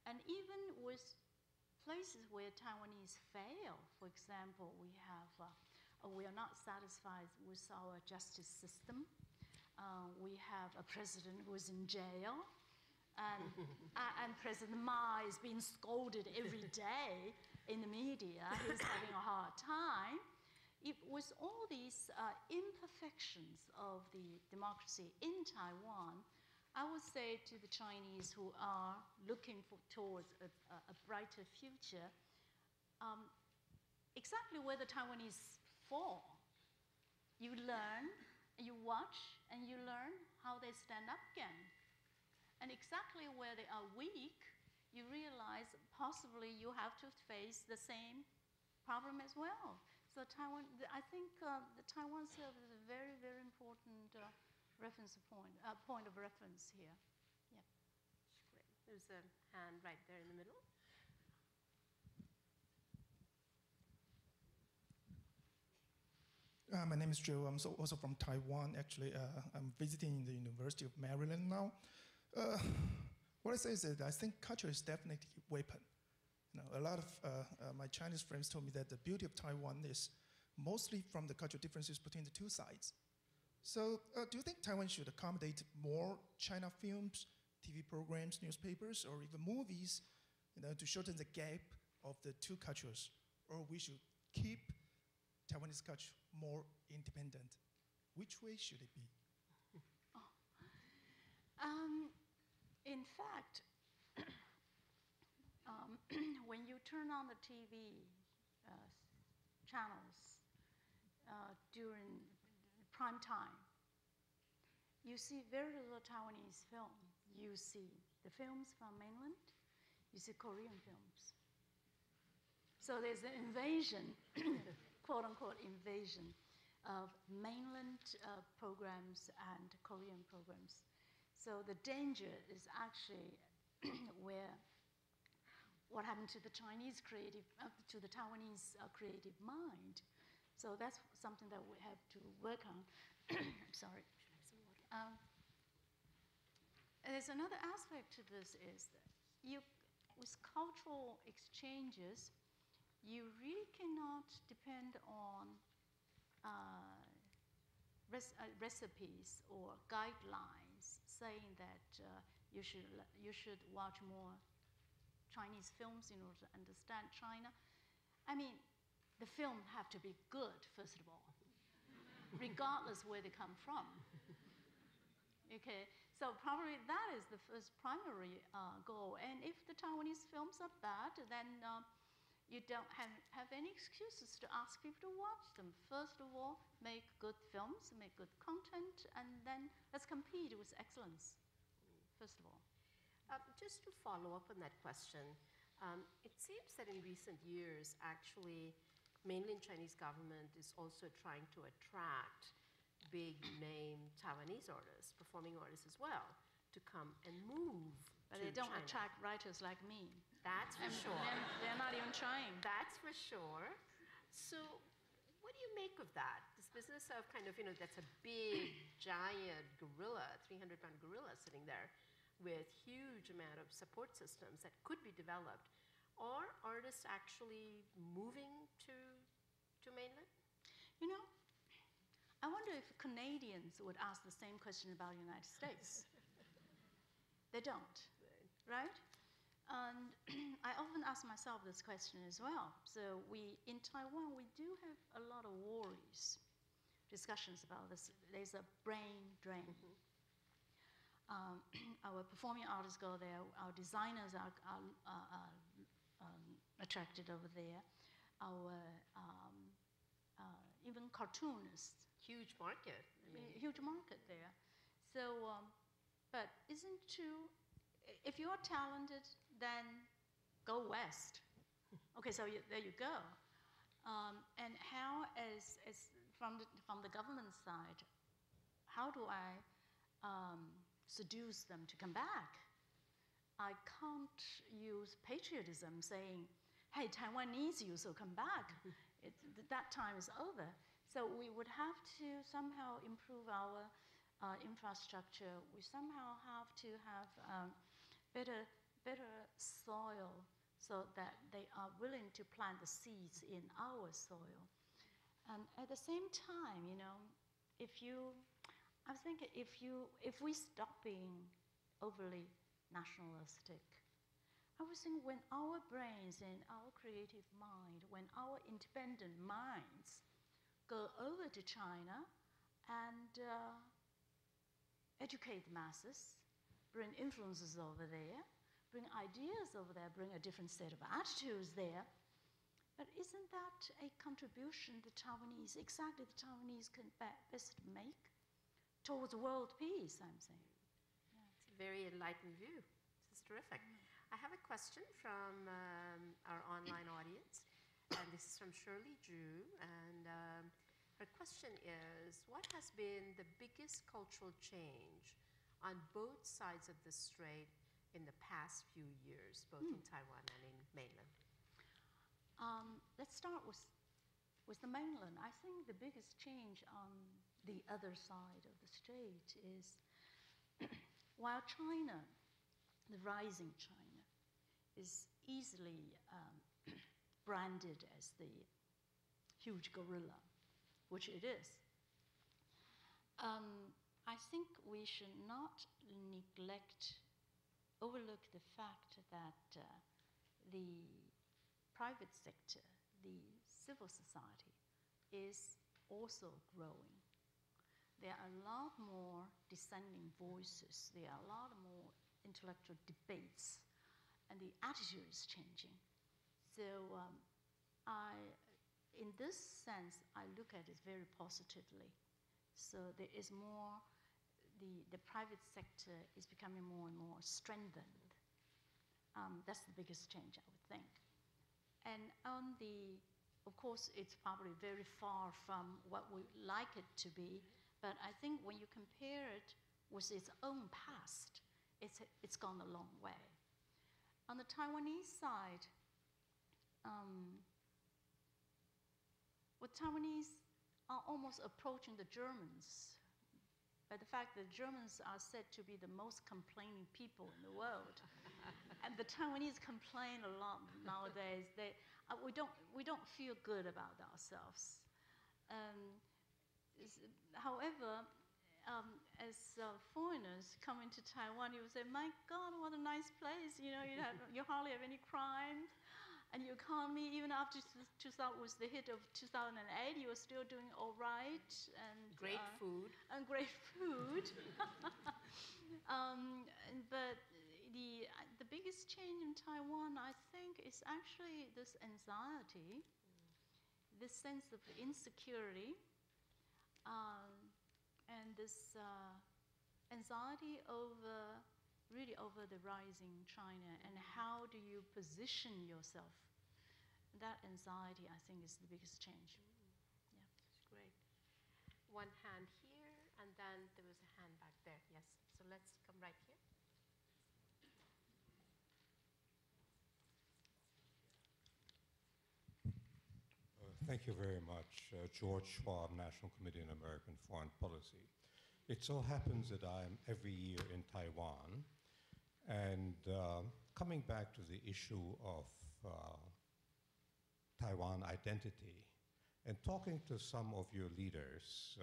And even with places where Taiwanese fail, for example, we are not satisfied with our justice system. We have a president who is in jail, and President Ma is being scolded every day in the media. He's having a hard time. With all these imperfections of the democracy in Taiwan, I would say to the Chinese who are looking towards a brighter future, exactly where the Taiwanese fall. You learn, you watch, and you learn how they stand up again. And exactly where they are weak, you realize possibly you have to face the same problem as well. So Taiwan, I think the Taiwan serves as a very, very important reference point of reference here. Yeah. Great. There's a hand right there in the middle. My name is Joe. I'm also from Taiwan. Actually, I'm visiting the University of Maryland now. What I say is that I think culture is definitely a weapon. You know, a lot of my Chinese friends told me that the beauty of Taiwan is mostly from the cultural differences between the two sides. So do you think Taiwan should accommodate more China films, TV programs, newspapers, or even movies, you know, to shorten the gap of the two cultures? Or we should keep Taiwanese culture more independent? Which way should it be? In fact, when you turn on the TV channels during prime time, you see very little Taiwanese film. You see the films from mainland, you see Korean films. So there's an invasion, quote unquote invasion, of mainland programs and Korean programs. So the danger is actually where what happened to the Chinese to the Taiwanese creative mind. So that's something that we have to work on. I'm sorry. And there's another aspect to this is that with cultural exchanges, you really cannot depend on recipes or guidelines saying that you should watch more Chinese films in order to understand China. I mean, the film have to be good, first of all, regardless where they come from. Okay, so probably that is the first primary goal. And if the Taiwanese films are bad, then you don't have any excuses to ask people to watch them. First of all, make good films, make good content, and then let's compete with excellence, first of all. Just to follow up on that question, it seems that in recent years, actually, mainland Chinese government is also trying to attract big-name Taiwanese artists, performing artists as well, to come and move But to they don't China. attract writers like me. That's for sure. They're not even trying. That's for sure. So what do you make of that? This business of kind of, you know, that's a big, giant gorilla, 300-pound gorilla sitting there with huge amount of support systems that could be developed. Are artists actually moving to mainland? You know, I wonder if Canadians would ask the same question about the United States. They don't, right? And I often ask myself this question as well. So in Taiwan, we do have a lot of worries, discussions about this. There's a brain drain. Our performing artists go there. Our designers are attracted over there. Our even cartoonists. Huge market. I mean, Huge market there. So, but isn't it true? If you're talented, then go west. Okay, so there you go. And how, as from the government side, how do I seduce them to come back? I can't use patriotism saying, hey, Taiwan needs you, so come back. That time is over. So we would have to somehow improve our infrastructure. We somehow have to have better soil so that they are willing to plant the seeds in our soil. And at the same time, you know, I think if we stop being overly nationalistic, I was thinking when our brains and our creative mind, when our independent minds go over to China and educate the masses, bring influences over there, bring ideas over there, bring a different set of attitudes there, but isn't that a contribution the Taiwanese can best make towards world peace, I'm saying? Yeah. It's a very enlightened view. This is terrific. I have a question from our online audience, and this is from Shirley Ju, and her question is, what has been the biggest cultural change on both sides of the strait in the past few years, both in Taiwan and in mainland? Let's start with the mainland. I think the biggest change on the other side of the strait is while China, the rising China, is easily branded as the huge gorilla, which it is. I think we should not overlook the fact that the private sector, the civil society, is also growing. There are a lot more dissenting voices. There are a lot more intellectual debates, and the attitude is changing. So in this sense, I look at it very positively. So there is more, the private sector is becoming more and more strengthened. That's the biggest change, I would think. And of course, it's probably very far from what we like it to be, but I think when you compare it with its own past, it's gone a long way. On the Taiwanese side, the Taiwanese are almost approaching the Germans by the fact that Germans are said to be the most complaining people in the world. And the Taiwanese complain a lot nowadays. We don't feel good about ourselves. However, as foreigners coming to Taiwan, you would say, my God, what a nice place. You know, you hardly have any crime. And your economy, even after with the hit of 2008, you were still doing all right. And great food. And great food. But the biggest change in Taiwan, I think, is actually this anxiety, this sense of insecurity, and this anxiety over the rising China, and how do you position yourself? That anxiety, I think, is the biggest change. Yeah, that's great. One hand here, and then there was a hand back there. Yes, so let's come right here. Thank you very much. George Schwab, National Committee on American Foreign Policy. It so happens that I'm every year in Taiwan, and coming back to the issue of Taiwan identity, and talking to some of your leaders,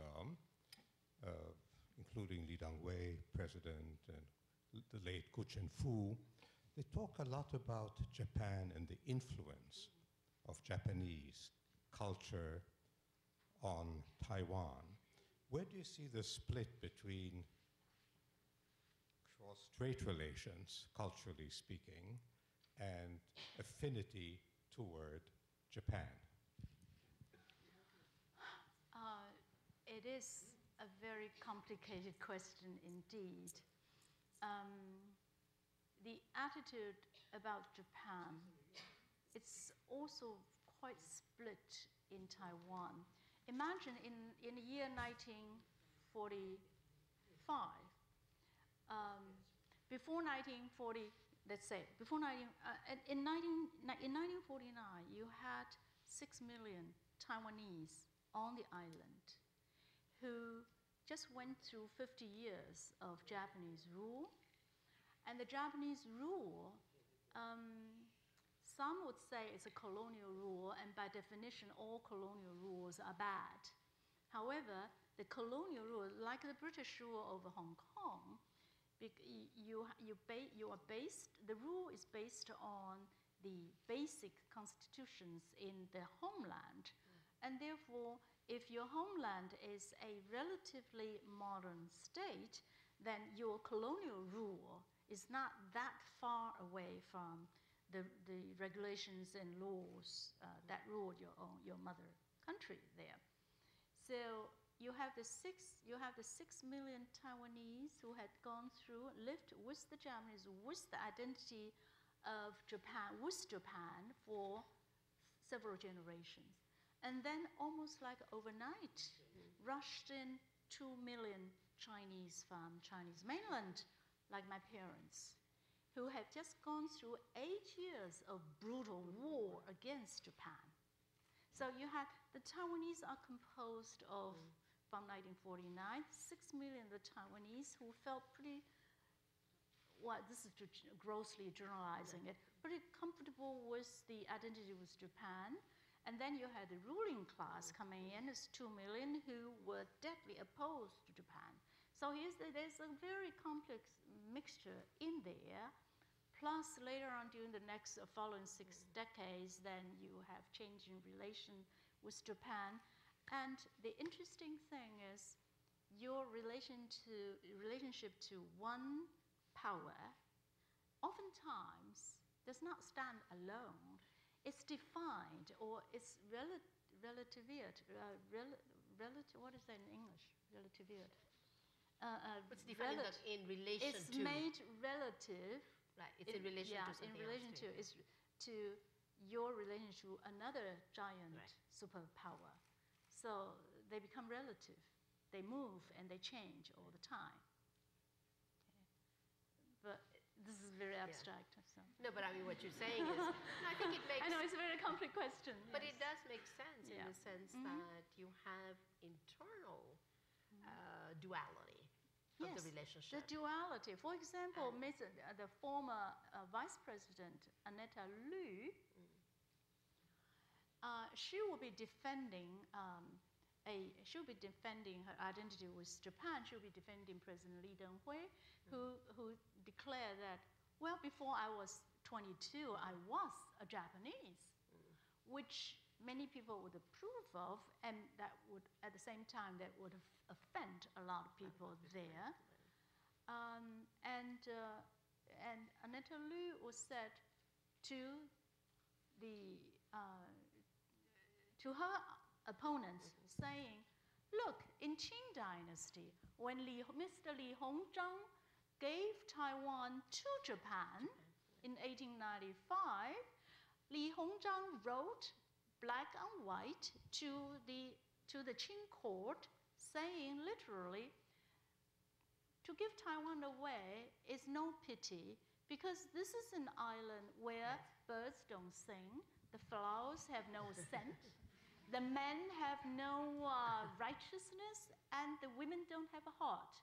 including Li Dangwei, President, and the late Gu Chenfu, they talk a lot about Japan and the influence of Japanese culture on Taiwan. Where do you see the split between cross-strait relations, culturally speaking, and affinity toward Japan? It is a very complicated question indeed. The attitude about Japan, it's also quite split in Taiwan. Imagine in the year 1945, before 1945, let's say, before 1949, you had 6 million Taiwanese on the island who just went through 50 years of Japanese rule. And the Japanese rule, some would say it's a colonial rule, and by definition, all colonial rules are bad. However, the colonial rule, like the British rule over Hong Kong, the rule is based on the basic constitutions in the homeland. And therefore, if your homeland is a relatively modern state, then your colonial rule is not that far away from the regulations and laws that ruled your mother country there. So you have the 6 million Taiwanese who had gone through, lived with the Japanese, with the identity of Japan, with Japan for several generations. And then almost like overnight, rushed in 2 million Chinese from Chinese mainland, like my parents, who had just gone through 8 years of brutal war against Japan. So you had, the Taiwanese are composed of, from 1949, 6 million of the Taiwanese who felt pretty, well, this is grossly generalizing it, pretty comfortable with the identity with Japan. And then you had the ruling class coming in as 2 million who were deadly opposed to Japan. So there's a very complex mixture in there. Plus, later on during the next following 6 decades, then you have changing relation with Japan. And the interesting thing is your relationship to one power oftentimes does not stand alone. It's defined, or it's relativiert. What is that in English? Relativiert. What's defined in relation it's to? It's made relative. Right, it's in relation to something in relation else. It's to your relation to another giant superpower. So they become relative. They move and they change all the time. Okay. But this is very abstract. So. No, but I mean, what you're saying is, I think it makes... I know, it's a very complex question. But yes. it does make sense in the sense that you have internal duality of the relationship. The duality. For example, the former Vice President, Annetta Lu, she will be defending her identity with Japan. She'll be defending President Lee Teng-hui, who declared that, well, before I was 22, I was a Japanese, which many people would approve of, and that would, at the same time, that would offend a lot of people there. And Annetta Lu was said to her opponents, saying, look, in Qing Dynasty, when Mr. Li Hongzhang gave Taiwan to Japan in 1895, Li Hongzhang wrote black and white to the Qing court, saying literally, to give Taiwan away is no pity, because this is an island where birds don't sing, the flowers have no scent, the men have no righteousness, and the women don't have a heart.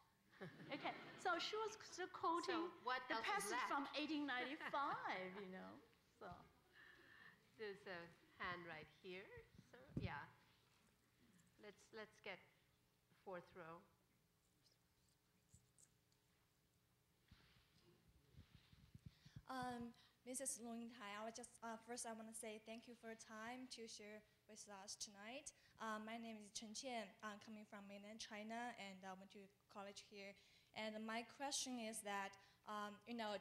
Okay, so she was quoting the passage from 1895, you know. So there's a hand right here. So yeah, let's get 4th row. Mrs. Yingtai, I would just first I want to say thank you for your time to share with us tonight. My name is Chen Qian. I'm coming from mainland China, and I went to college here. And my question is that,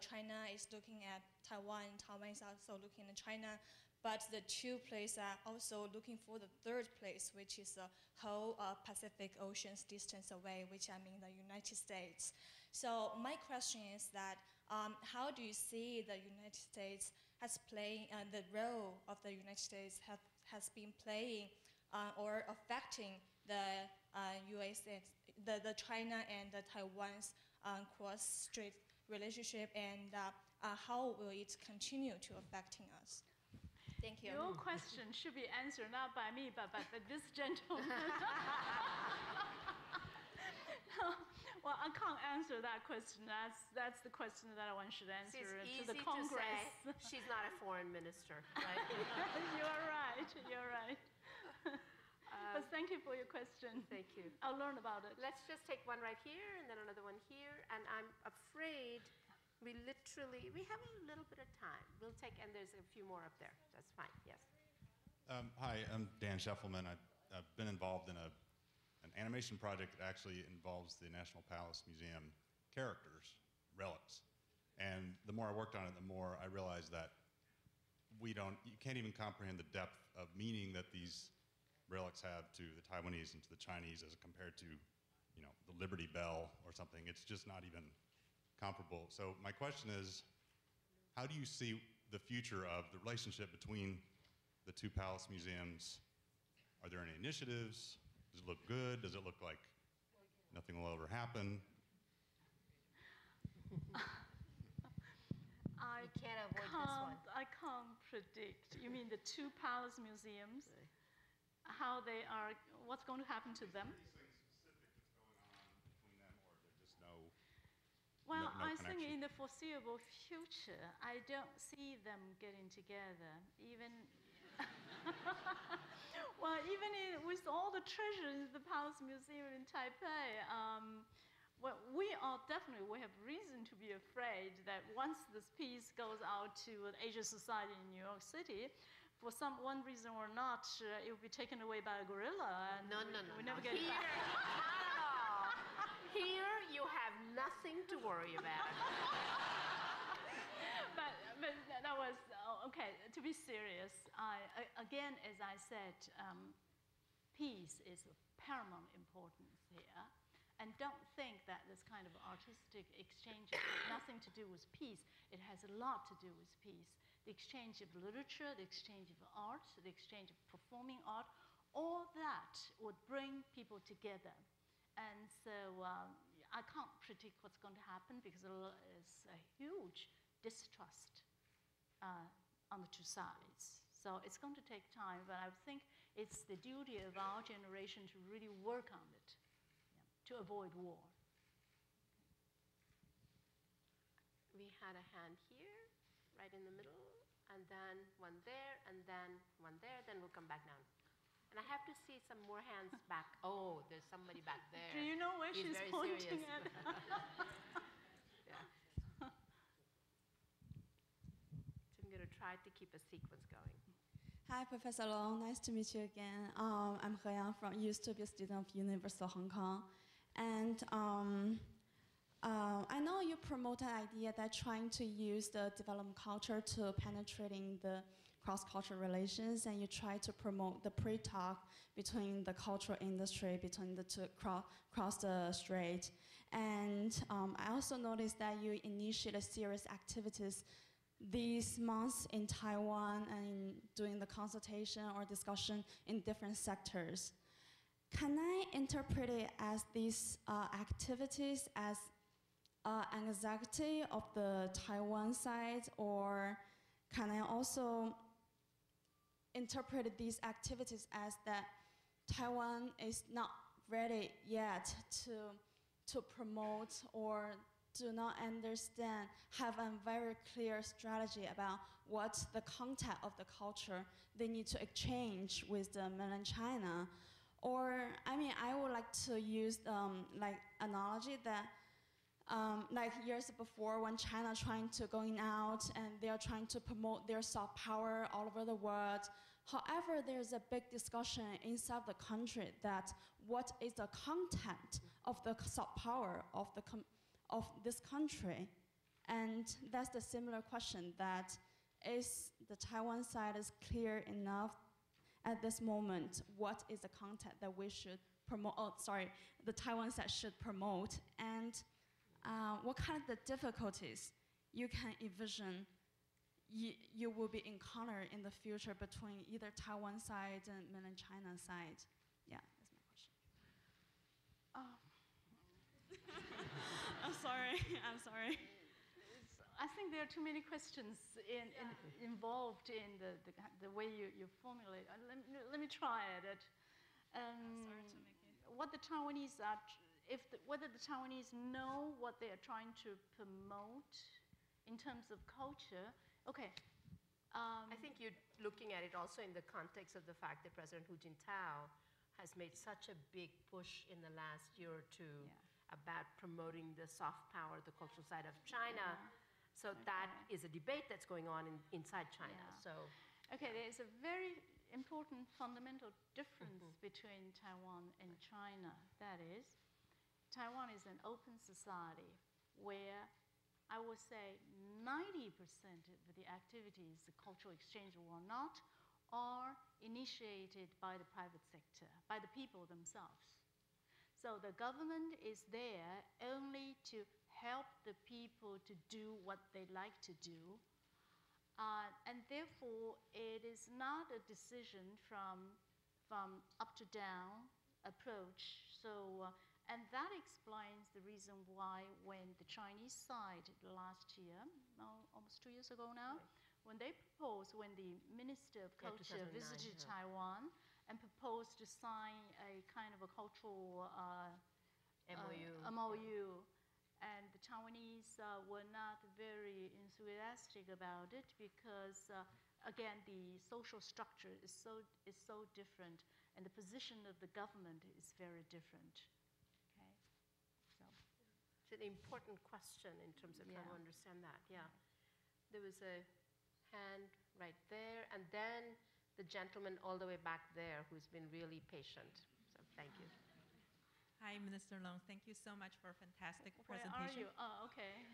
China is looking at Taiwan, Taiwan is also looking at China, but the two places are also looking for the third place, which is the whole Pacific Ocean's distance away, which I mean the United States. So my question is that, how do you see the United States has playing, the role of the United States has been playing or affecting the the China and the Taiwan's cross-strait relationship, and how will it continue to affecting us? Thank you. Your question should be answered not by me, but by this gentleman. Well, I can't answer that question. That's the question that I want should answer It's to the easy Congress. to say she's not a foreign minister, right? You're right. You're right. But thank you for your question. Thank you. I'll learn about it. Let's just take one right here and then another one here. And I'm afraid we have a little bit of time. We'll take, and there's a few more up there. That's fine, yes. Hi, I'm Dan Scheffelman. I've been involved in an animation project that actually involves the National Palace Museum characters, relics. And the more I worked on it, the more I realized that you can't even comprehend the depth of meaning that these relics have to the Taiwanese and to the Chinese as compared to, the Liberty Bell or something. It's just not even comparable. So my question is, how do you see the future of the relationship between the two palace museums? Are there any initiatives? Does it look good? Does it look like nothing will ever happen? You can't avoid this one. I can't predict. You mean the two palace museums? How they are, what's going to happen to them? Well, I think in the foreseeable future, I don't see them getting together. Even with all the treasures in the Palace Museum in Taipei, we have reason to be afraid that once this piece goes out to an Asian society in New York City, for one reason or not, it will be taken away by a gorilla. And No. We never get it back. Here, you have nothing to worry about. but that was, okay, to be serious, again, as I said, peace is of paramount importance here. And don't think that this kind of artistic exchange has nothing to do with peace. It has a lot to do with peace. The exchange of literature, the exchange of art, the exchange of performing art, all that would bring people together. And so I can't predict what's going to happen because there's a huge distrust on the two sides. So it's going to take time, but I think it's the duty of our generation to really work on it, to avoid war. We had a hand here, right in the middle, and then one there, and then one there, then we'll come back down. And I have to see some more hands back. Oh, there's somebody back there. Do you know where she's pointing at? Yeah. So I'm going to try to keep a sequence going. Hi, Professor Long. Nice to meet you again. I'm He Yang, used to be a student of University of Hong Kong. And I know you promote an idea that trying to use the development culture to penetrating the cross-cultural relations, and you try to promote the pre-talk between the cultural industry, between the two across the strait. And I also noticed that you initiated serious activities these months in Taiwan and doing the consultation or discussion in different sectors. Can I interpret it as these activities as anxiety of the Taiwan side, or can I also interpret these activities as that Taiwan is not ready yet to promote or do not understand, have a very clear strategy about what the content of the culture they need to exchange with the mainland China? Or, I mean, I would like to use like analogy that like years before when China trying to going out and they are trying to promote their soft power all over the world. However, there's a big discussion inside the country that what is the content of the soft power of this country? And that's the similar question, that is the Taiwan side is clear enough at this moment what is the content that we should promote, the Taiwan side should promote, and what kind of the difficulties you can envision you will be encountered in the future between either Taiwan side and mainland China side? Yeah, that's my question. I'm sorry. I think there are too many questions involved in the way you formulate. Let me try it. Sorry to make it. What the Taiwanese are, whether the Taiwanese know what they are trying to promote in terms of culture. Okay. I think you're looking at it also in the context of the fact that President Hu Jintao has made such a big push in the last year or two about promoting the soft power, the cultural side of China. So that is a debate that's going on inside China. So, okay, there's a very important fundamental difference between Taiwan and China. That is, Taiwan is an open society where I would say 90% of the activities, the cultural exchange or not, are initiated by the private sector, by the people themselves. So the government is there only to help the people to do what they like to do. And therefore, it is not a decision from up to down approach. So, and that explains the reason why when the Chinese side last year, almost 2 years ago now, when they proposed, when the Minister of Culture visited Taiwan and proposed to sign a kind of a cultural MOU, and the Taiwanese were not very enthusiastic about it because, again, the social structure is so different, and the position of the government is very different. Okay, so it's an important question in terms of trying to understand that. Yeah, there was a hand right there, and then the gentleman all the way back there who's been really patient. So thank you. Hi, Minister Long. Thank you so much for a fantastic where presentation. are you? Oh, okay.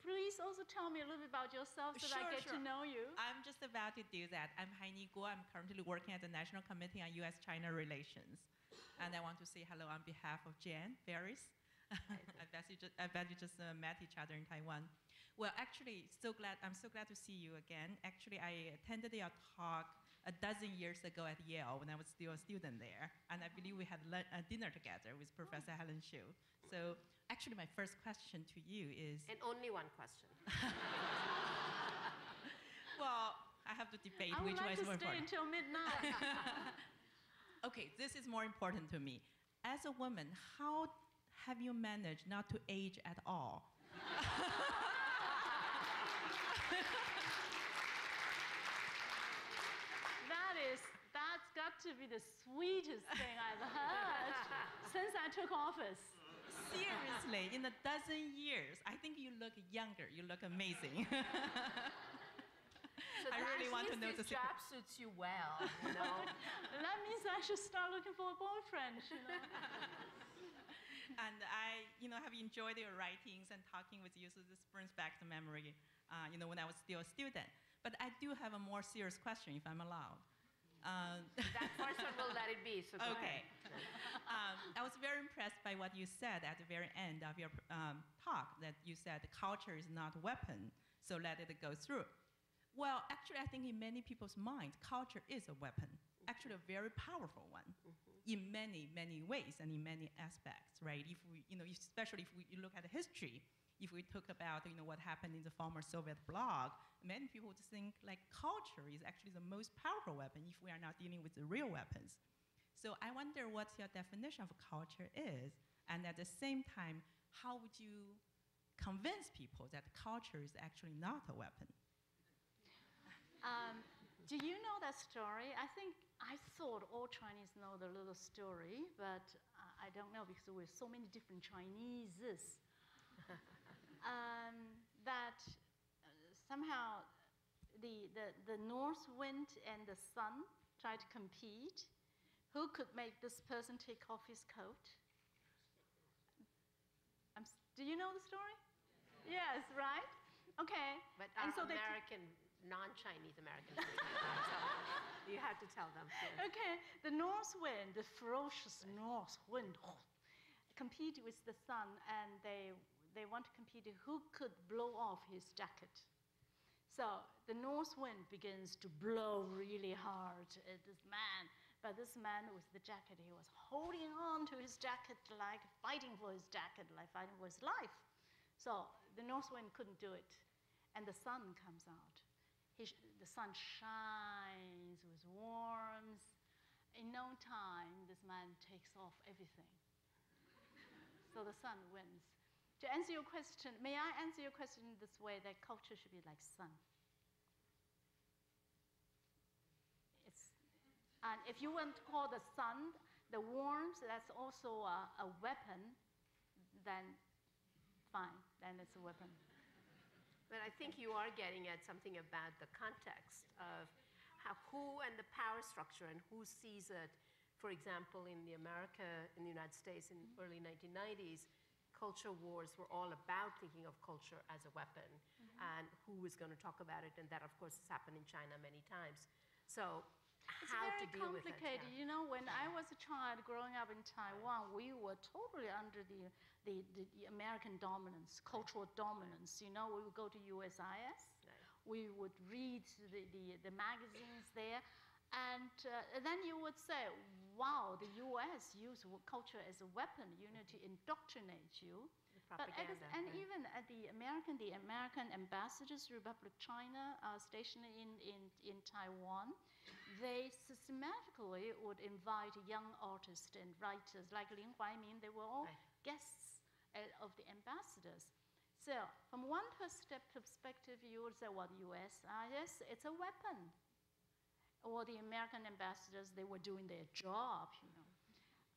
Please also tell me a little bit about yourself so that I get to know you. I'm just about to do that. I'm Heini Guo. I'm currently working at the National Committee on U.S.-China Relations. And I want to say hello on behalf of Jan Ferris. I bet you just met each other in Taiwan. Well, actually, I'm so glad to see you again. Actually, I attended your talk a dozen years ago at Yale when I was still a student there. And I believe we had dinner together with Professor Helen Shu. So actually, my first question to you is... And only one question. Well, I have to debate which one is more important. I would like to stay until midnight. Okay, this is more important to me. As a woman, how have you managed not to age at all? That's got to be the sweetest thing I've heard since I took office. Seriously, in a dozen years, I think you look younger. You look amazing. So I really want to know this job suits you well, you know. That means I should start looking for a boyfriend, you know. And I, have enjoyed your writings and talking with you, so this brings back the memory, when I was still a student. But I do have a more serious question, if I'm allowed. That first one will let it be. So okay. I was very impressed by what you said at the very end of your talk, that you said culture is not a weapon, so let it go through. Well, actually, I think in many people's minds, culture is a weapon, actually a very powerful one, in many, many ways and in many aspects, right? If we, especially if we look at the history, if we talk about what happened in the former Soviet bloc, many people would think like culture is actually the most powerful weapon if we are not dealing with the real weapons. So I wonder what your definition of culture is, and at the same time, how would you convince people that culture is actually not a weapon? Do you know that story? I thought all Chinese know the little story, but I don't know because we're so many different Chineses. That somehow the north wind and the sun try to compete. Who could make this person take off his coat? Do you know the story? Yes, right? Okay. But so non-Chinese American you have to tell them. Yeah. Okay, the north wind, the ferocious north wind, compete with the sun, and they want to compete who could blow off his jacket. So the north wind begins to blow really hard at this man. But this man with the jacket, he was holding on to his jacket, like fighting for his jacket, like fighting for his life. So the north wind couldn't do it, and the sun comes out. The sun shines with warmth. In no time, this man takes off everything. So the sun wins. To answer your question, may I answer your question this way, that culture should be like sun? And if you want to call the sun, the warmth, that's also a weapon, then fine, then it's a weapon. But I think you are getting at something about the context of who and the power structure and who sees it. For example, in the United States in early 1990s, culture wars were all about thinking of culture as a weapon and who was going to talk about it. And that, of course, has happened in China many times. So how to deal with it. It's very complicated. You know, when I was a child growing up in Taiwan, we were totally under the American dominance, cultural dominance. You know, we would go to USIS. Right. We would read the magazines there. And then you would say, wow, the US used culture as a weapon, to indoctrinate you. And even at the American ambassadors, Republic of China, stationed in Taiwan, they systematically would invite young artists and writers like Lin Huaimin. They were all guests of the ambassadors. So from one perspective, you would say, well, the USIS, it's a weapon. Or the American ambassadors, they were doing their job,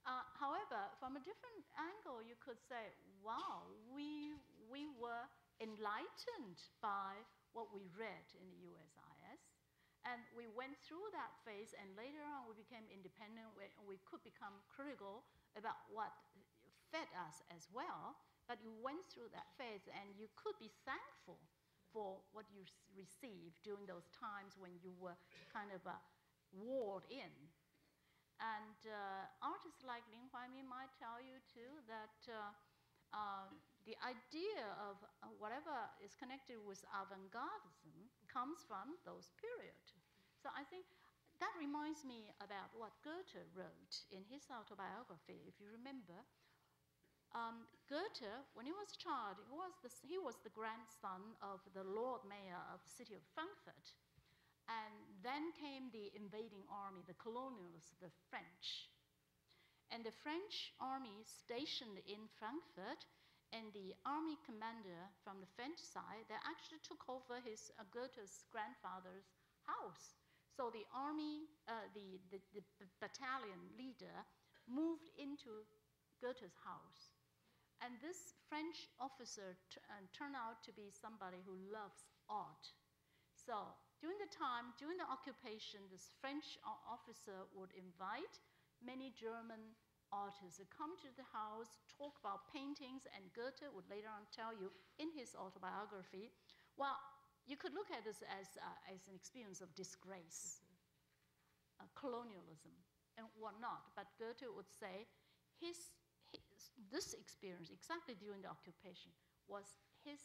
However, from a different angle, you could say, wow, we were enlightened by what we read in the USIS. And we went through that phase, and later on we became independent. We could become critical about what fed us as well. But you went through that phase, and you could be thankful for what you received during those times when you were kind of walled in. And artists like Lin Huaimin might tell you too that the idea of whatever is connected with avant-gardism comes from those periods. So I think that reminds me about what Goethe wrote in his autobiography. If you remember, Goethe, when he was a child, he was the grandson of the Lord Mayor of the city of Frankfurt. And then came the invading army, the colonialists, the French. And the French army stationed in Frankfurt, and the army commander from the French side, they actually took over Goethe's grandfather's house. So the army, the battalion leader moved into Goethe's house. And this French officer turned out to be somebody who loves art. So during the occupation, this French officer would invite many German artists to come to the house, talk about paintings, and Goethe would later on tell you in his autobiography, well, you could look at this as an experience of disgrace, colonialism, and whatnot. But Goethe would say this experience, exactly during the occupation, was his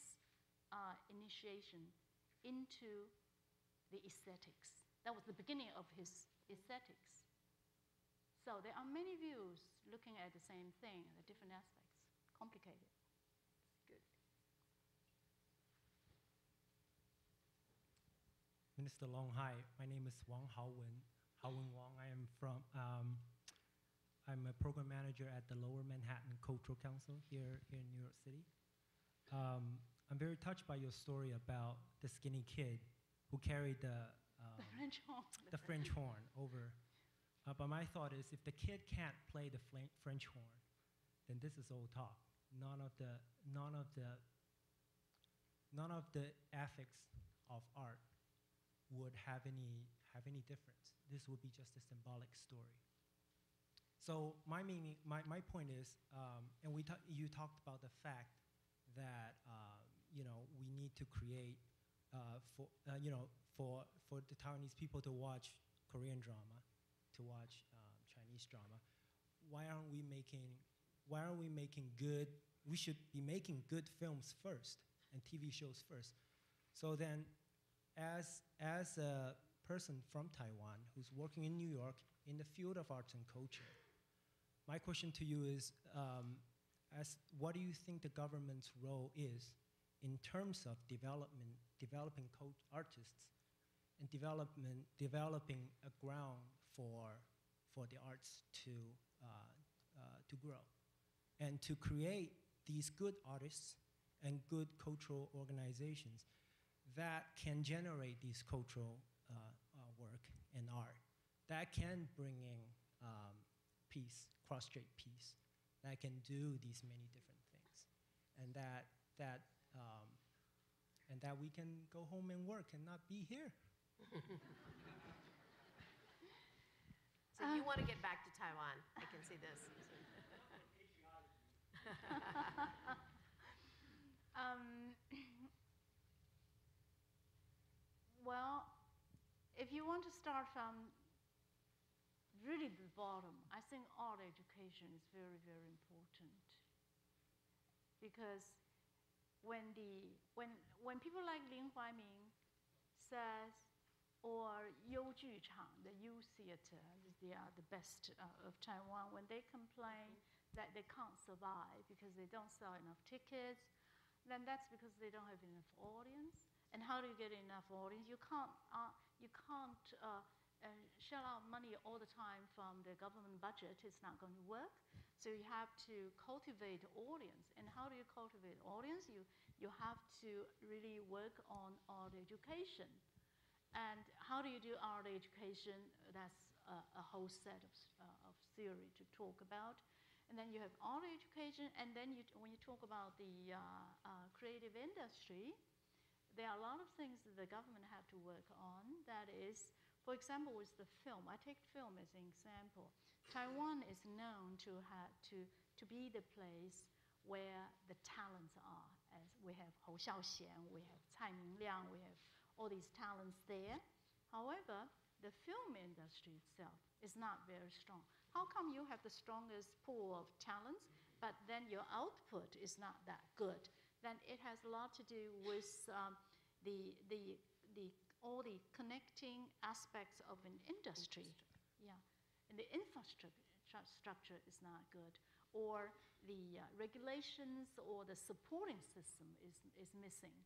initiation into the aesthetics. That was the beginning of his aesthetics. So there are many views looking at the same thing, the different aspects. Complicated. Good. Minister Long, hi. My name is Wang Haowen. Haowen Wang. I'm a program manager at the Lower Manhattan Cultural Council here in New York City. I'm very touched by your story about the skinny kid who carried the French horn over. But my thought is, if the kid can't play the French horn, then this is old talk. None of the ethics of art would have any difference. This would be just a symbolic story. So my point is, and you talked about the fact that we need to create for the Taiwanese people to watch Korean drama, to watch Chinese drama. Why aren't we making good? We should be making good films first and TV shows first. So then, as a person from Taiwan who's working in New York in the field of arts and culture, my question to you is, what do you think the government's role is in terms of developing artists and developing a ground for the arts to grow and to create these good artists and good cultural organizations that can generate these cultural work and art, that can bring in peace, cross-strait peace, that can do these many different things, and that we can go home and work and not be here. So you want to get back to Taiwan? I can see this. Well, if you want to start from really the bottom, I think art education is very, very important. Because when people like Lin Huaiming says, or Yu Juchang, the Yu Theater, they are the best of Taiwan, when they complain that they can't survive because they don't sell enough tickets, then that's because they don't have enough audience. And how do you get enough audience? You can't shell out money all the time from the government budget. It's not going to work. So you have to cultivate audience. And how do you cultivate audience? You have to really work on art education. And how do you do art education? That's a whole set of theory to talk about. And then you have art education, and then when you talk about the creative industry, there are a lot of things that the government have to work on. That is, for example, with the film. I take film as an example. Taiwan is known to be the place where the talents are. As we have Hou Xiaoxian, we have Cai Mingliang, we have all these talents there. However, the film industry itself is not very strong. How come you have the strongest pool of talents, but then your output is not that good? Then it has a lot to do with all the connecting aspects of an industry. Yeah, and the infrastructure is not good, or the regulations or the supporting system is missing.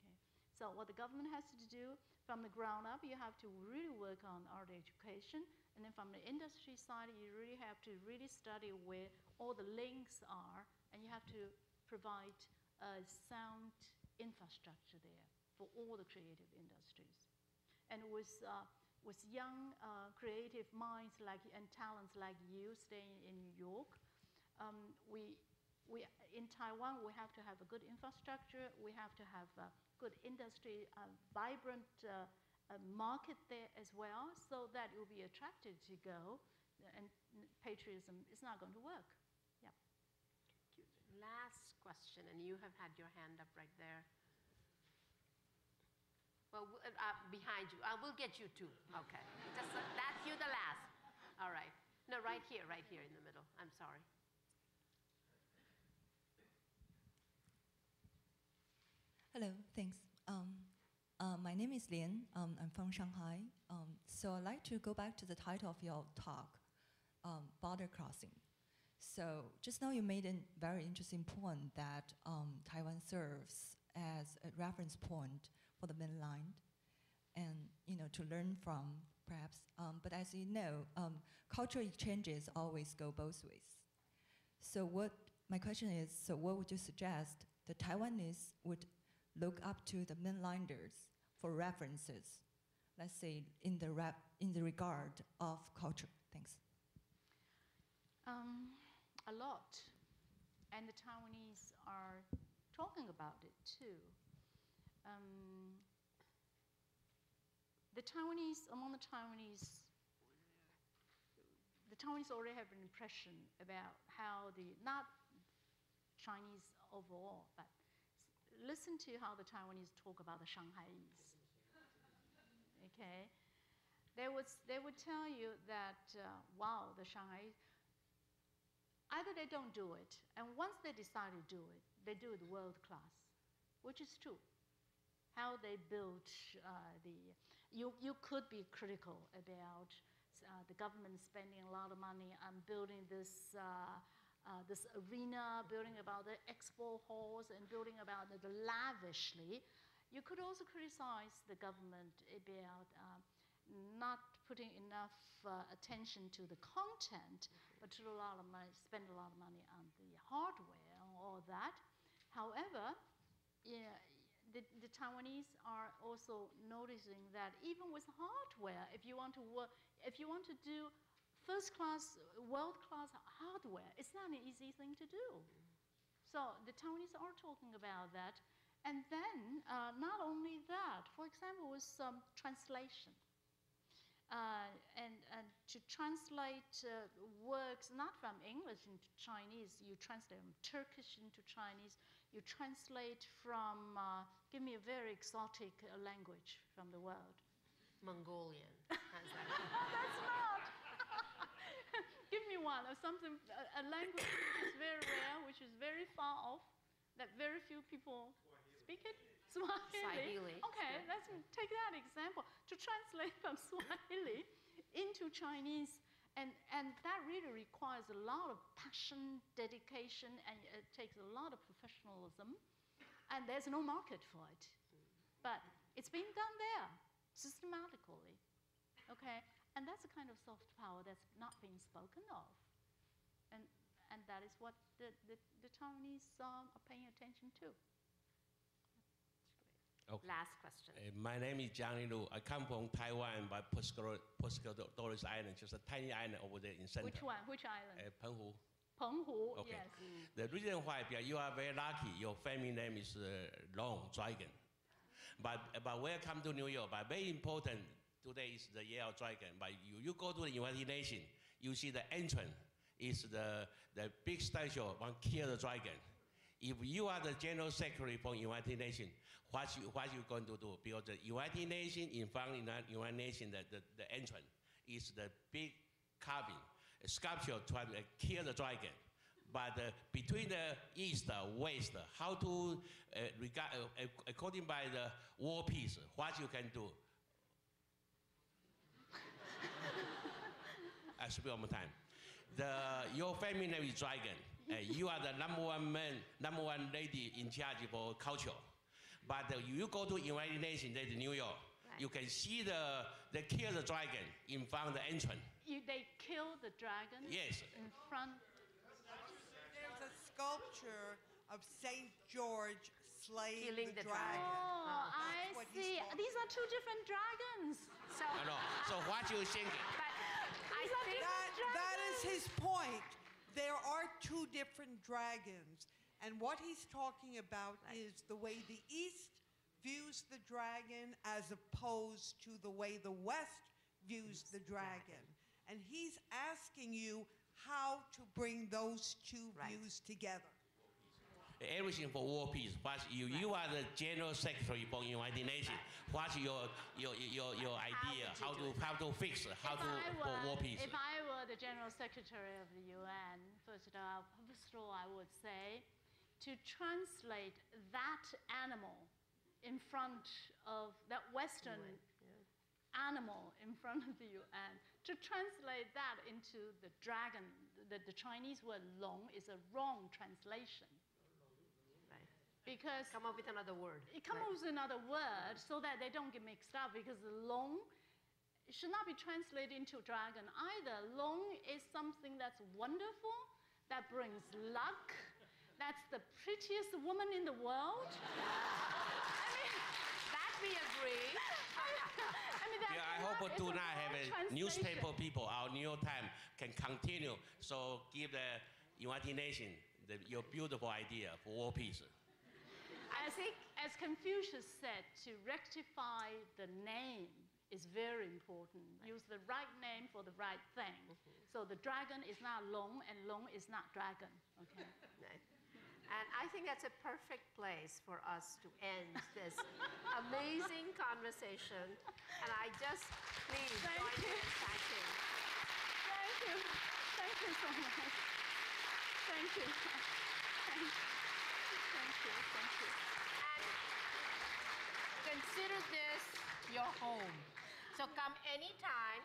Okay, so what the government has to do from the ground up, you have to really work on art education, and then from the industry side, you really have to really study where all the links are, and you have to provide a sound infrastructure there for all the creative industries. And with young creative minds and talents like you staying in New York, in Taiwan, we have to have a good infrastructure. We have to have a good industry, a vibrant market there as well, so that you'll be attracted to go. And patriotism is not going to work. Yeah. Last question, and you have had your hand up right there. Well, behind you. I will get you too. Okay. That's you the last. All right. No, right here in the middle. I'm sorry. Hello, thanks. My name is Lian. I'm from Shanghai. So I'd like to go back to the title of your talk, border crossing. So just now you made a very interesting point that Taiwan serves as a reference point for the mainland, and to learn from perhaps. But as you know, cultural exchanges always go both ways. So my question is, so what would you suggest the Taiwanese would look up to the mainlanders for references, let's say in the regard of culture? Thanks. A lot, and the Taiwanese are talking about it too. Among the Taiwanese already have an impression about how not Chinese overall, but listen to how the Taiwanese talk about the Shanghaiese. Okay, they would tell you that wow, the Shanghai. Either they don't do it, and once they decide to do it, they do it world class, which is true. How they built you could be critical about the government spending a lot of money on building this this arena, building about the expo halls, and building about the lavishly. You could also criticize the government about not putting enough attention to the content, but to spend a lot of money on the hardware and all that. However, the Taiwanese are also noticing that even with hardware, if you want to do first-class, world-class hardware, it's not an easy thing to do. So the Taiwanese are talking about that. And then, not only that, for example, with some translation. And to translate works not from English into Chinese, you translate from Turkish into Chinese, you translate from, give me a very exotic language from the world. Mongolian. How's that? That's not. Give me one, or something, a language which is very rare, which is very far off, that very few people speak it. Swahili. Okay, let's take that example. To translate from Swahili into Chinese, and that really requires a lot of passion, dedication, and it takes a lot of professionalism, and there's no market for it. But it's being done there, systematically, okay? And that's a kind of soft power that's not being spoken of. And that is what the Taiwanese are paying attention to. Okay. Last question. My name is Jimin. I come from Taiwan, by Pussydoris Island, just a tiny island over there in center. Which one? Which island? Penghu. Penghu, Okay. yes. The reason why, because you are very lucky, your family name is Long, Dragon. But welcome to New York. But very important, today is the year of Dragon. But you go to the United Nations, you see the entrance is the big statue of one kill the dragon. If you are the General Secretary for United Nations, what you going to do? Because the United Nations, in front of the United Nations, the entrance is the big carving, a sculpture trying to kill the dragon. But between the east, west, how to regard, according by the war peace, what you can do? I speak one more time. Your family name is Dragon. You are the number one man, number one lady in charge for culture. But you go to United Nations, there's New York. Right. You can see they kill the dragon in front of the entrance. They kill the dragon? Yes. In front? There's a sculpture of St. George slaying the dragon. Oh, I see. These are two different dragons. So, so what you thinking? But I think that is his point. There are two different dragons. And what he's talking about is the way the East views the dragon as opposed to the way the West views the dragon. And he's asking you how to bring those two views together. Everything for war peace. But you are the General Secretary for United Nations. What's your idea? How to fix it? How to for war peace? If I were the General Secretary of the UN, first of all, I would say to translate that animal in front of that Western animal in front of the UN, to translate that into the dragon, the Chinese word long is a wrong translation. Because come up with another word. Come up with another word so that they don't get mixed up, because long should not be translated into dragon either. Long is something that's wonderful, that brings luck, that's the prettiest woman in the world. I mean, that we agree. I hope to not have a newspaper people, our New York Times can continue, so give the United Nations your beautiful idea for war peace. I think, as Confucius said, to rectify the name is very important. Use the right name for the right thing. So the dragon is not long, and long is not dragon. Okay. And I think that's a perfect place for us to end this amazing conversation. And I just please join me in thanking. Thank you. Thank you so much. Thank you. Thank you. Thank you. And consider this your home. So come anytime.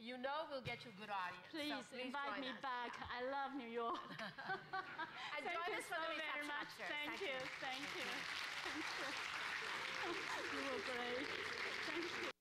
you know we'll get you a good audience. Please, so invite me back. I love New York. And Thank join you us for so the very reception much. upstairs. Thank you. Thank you. Thank you. You were great. Thank you.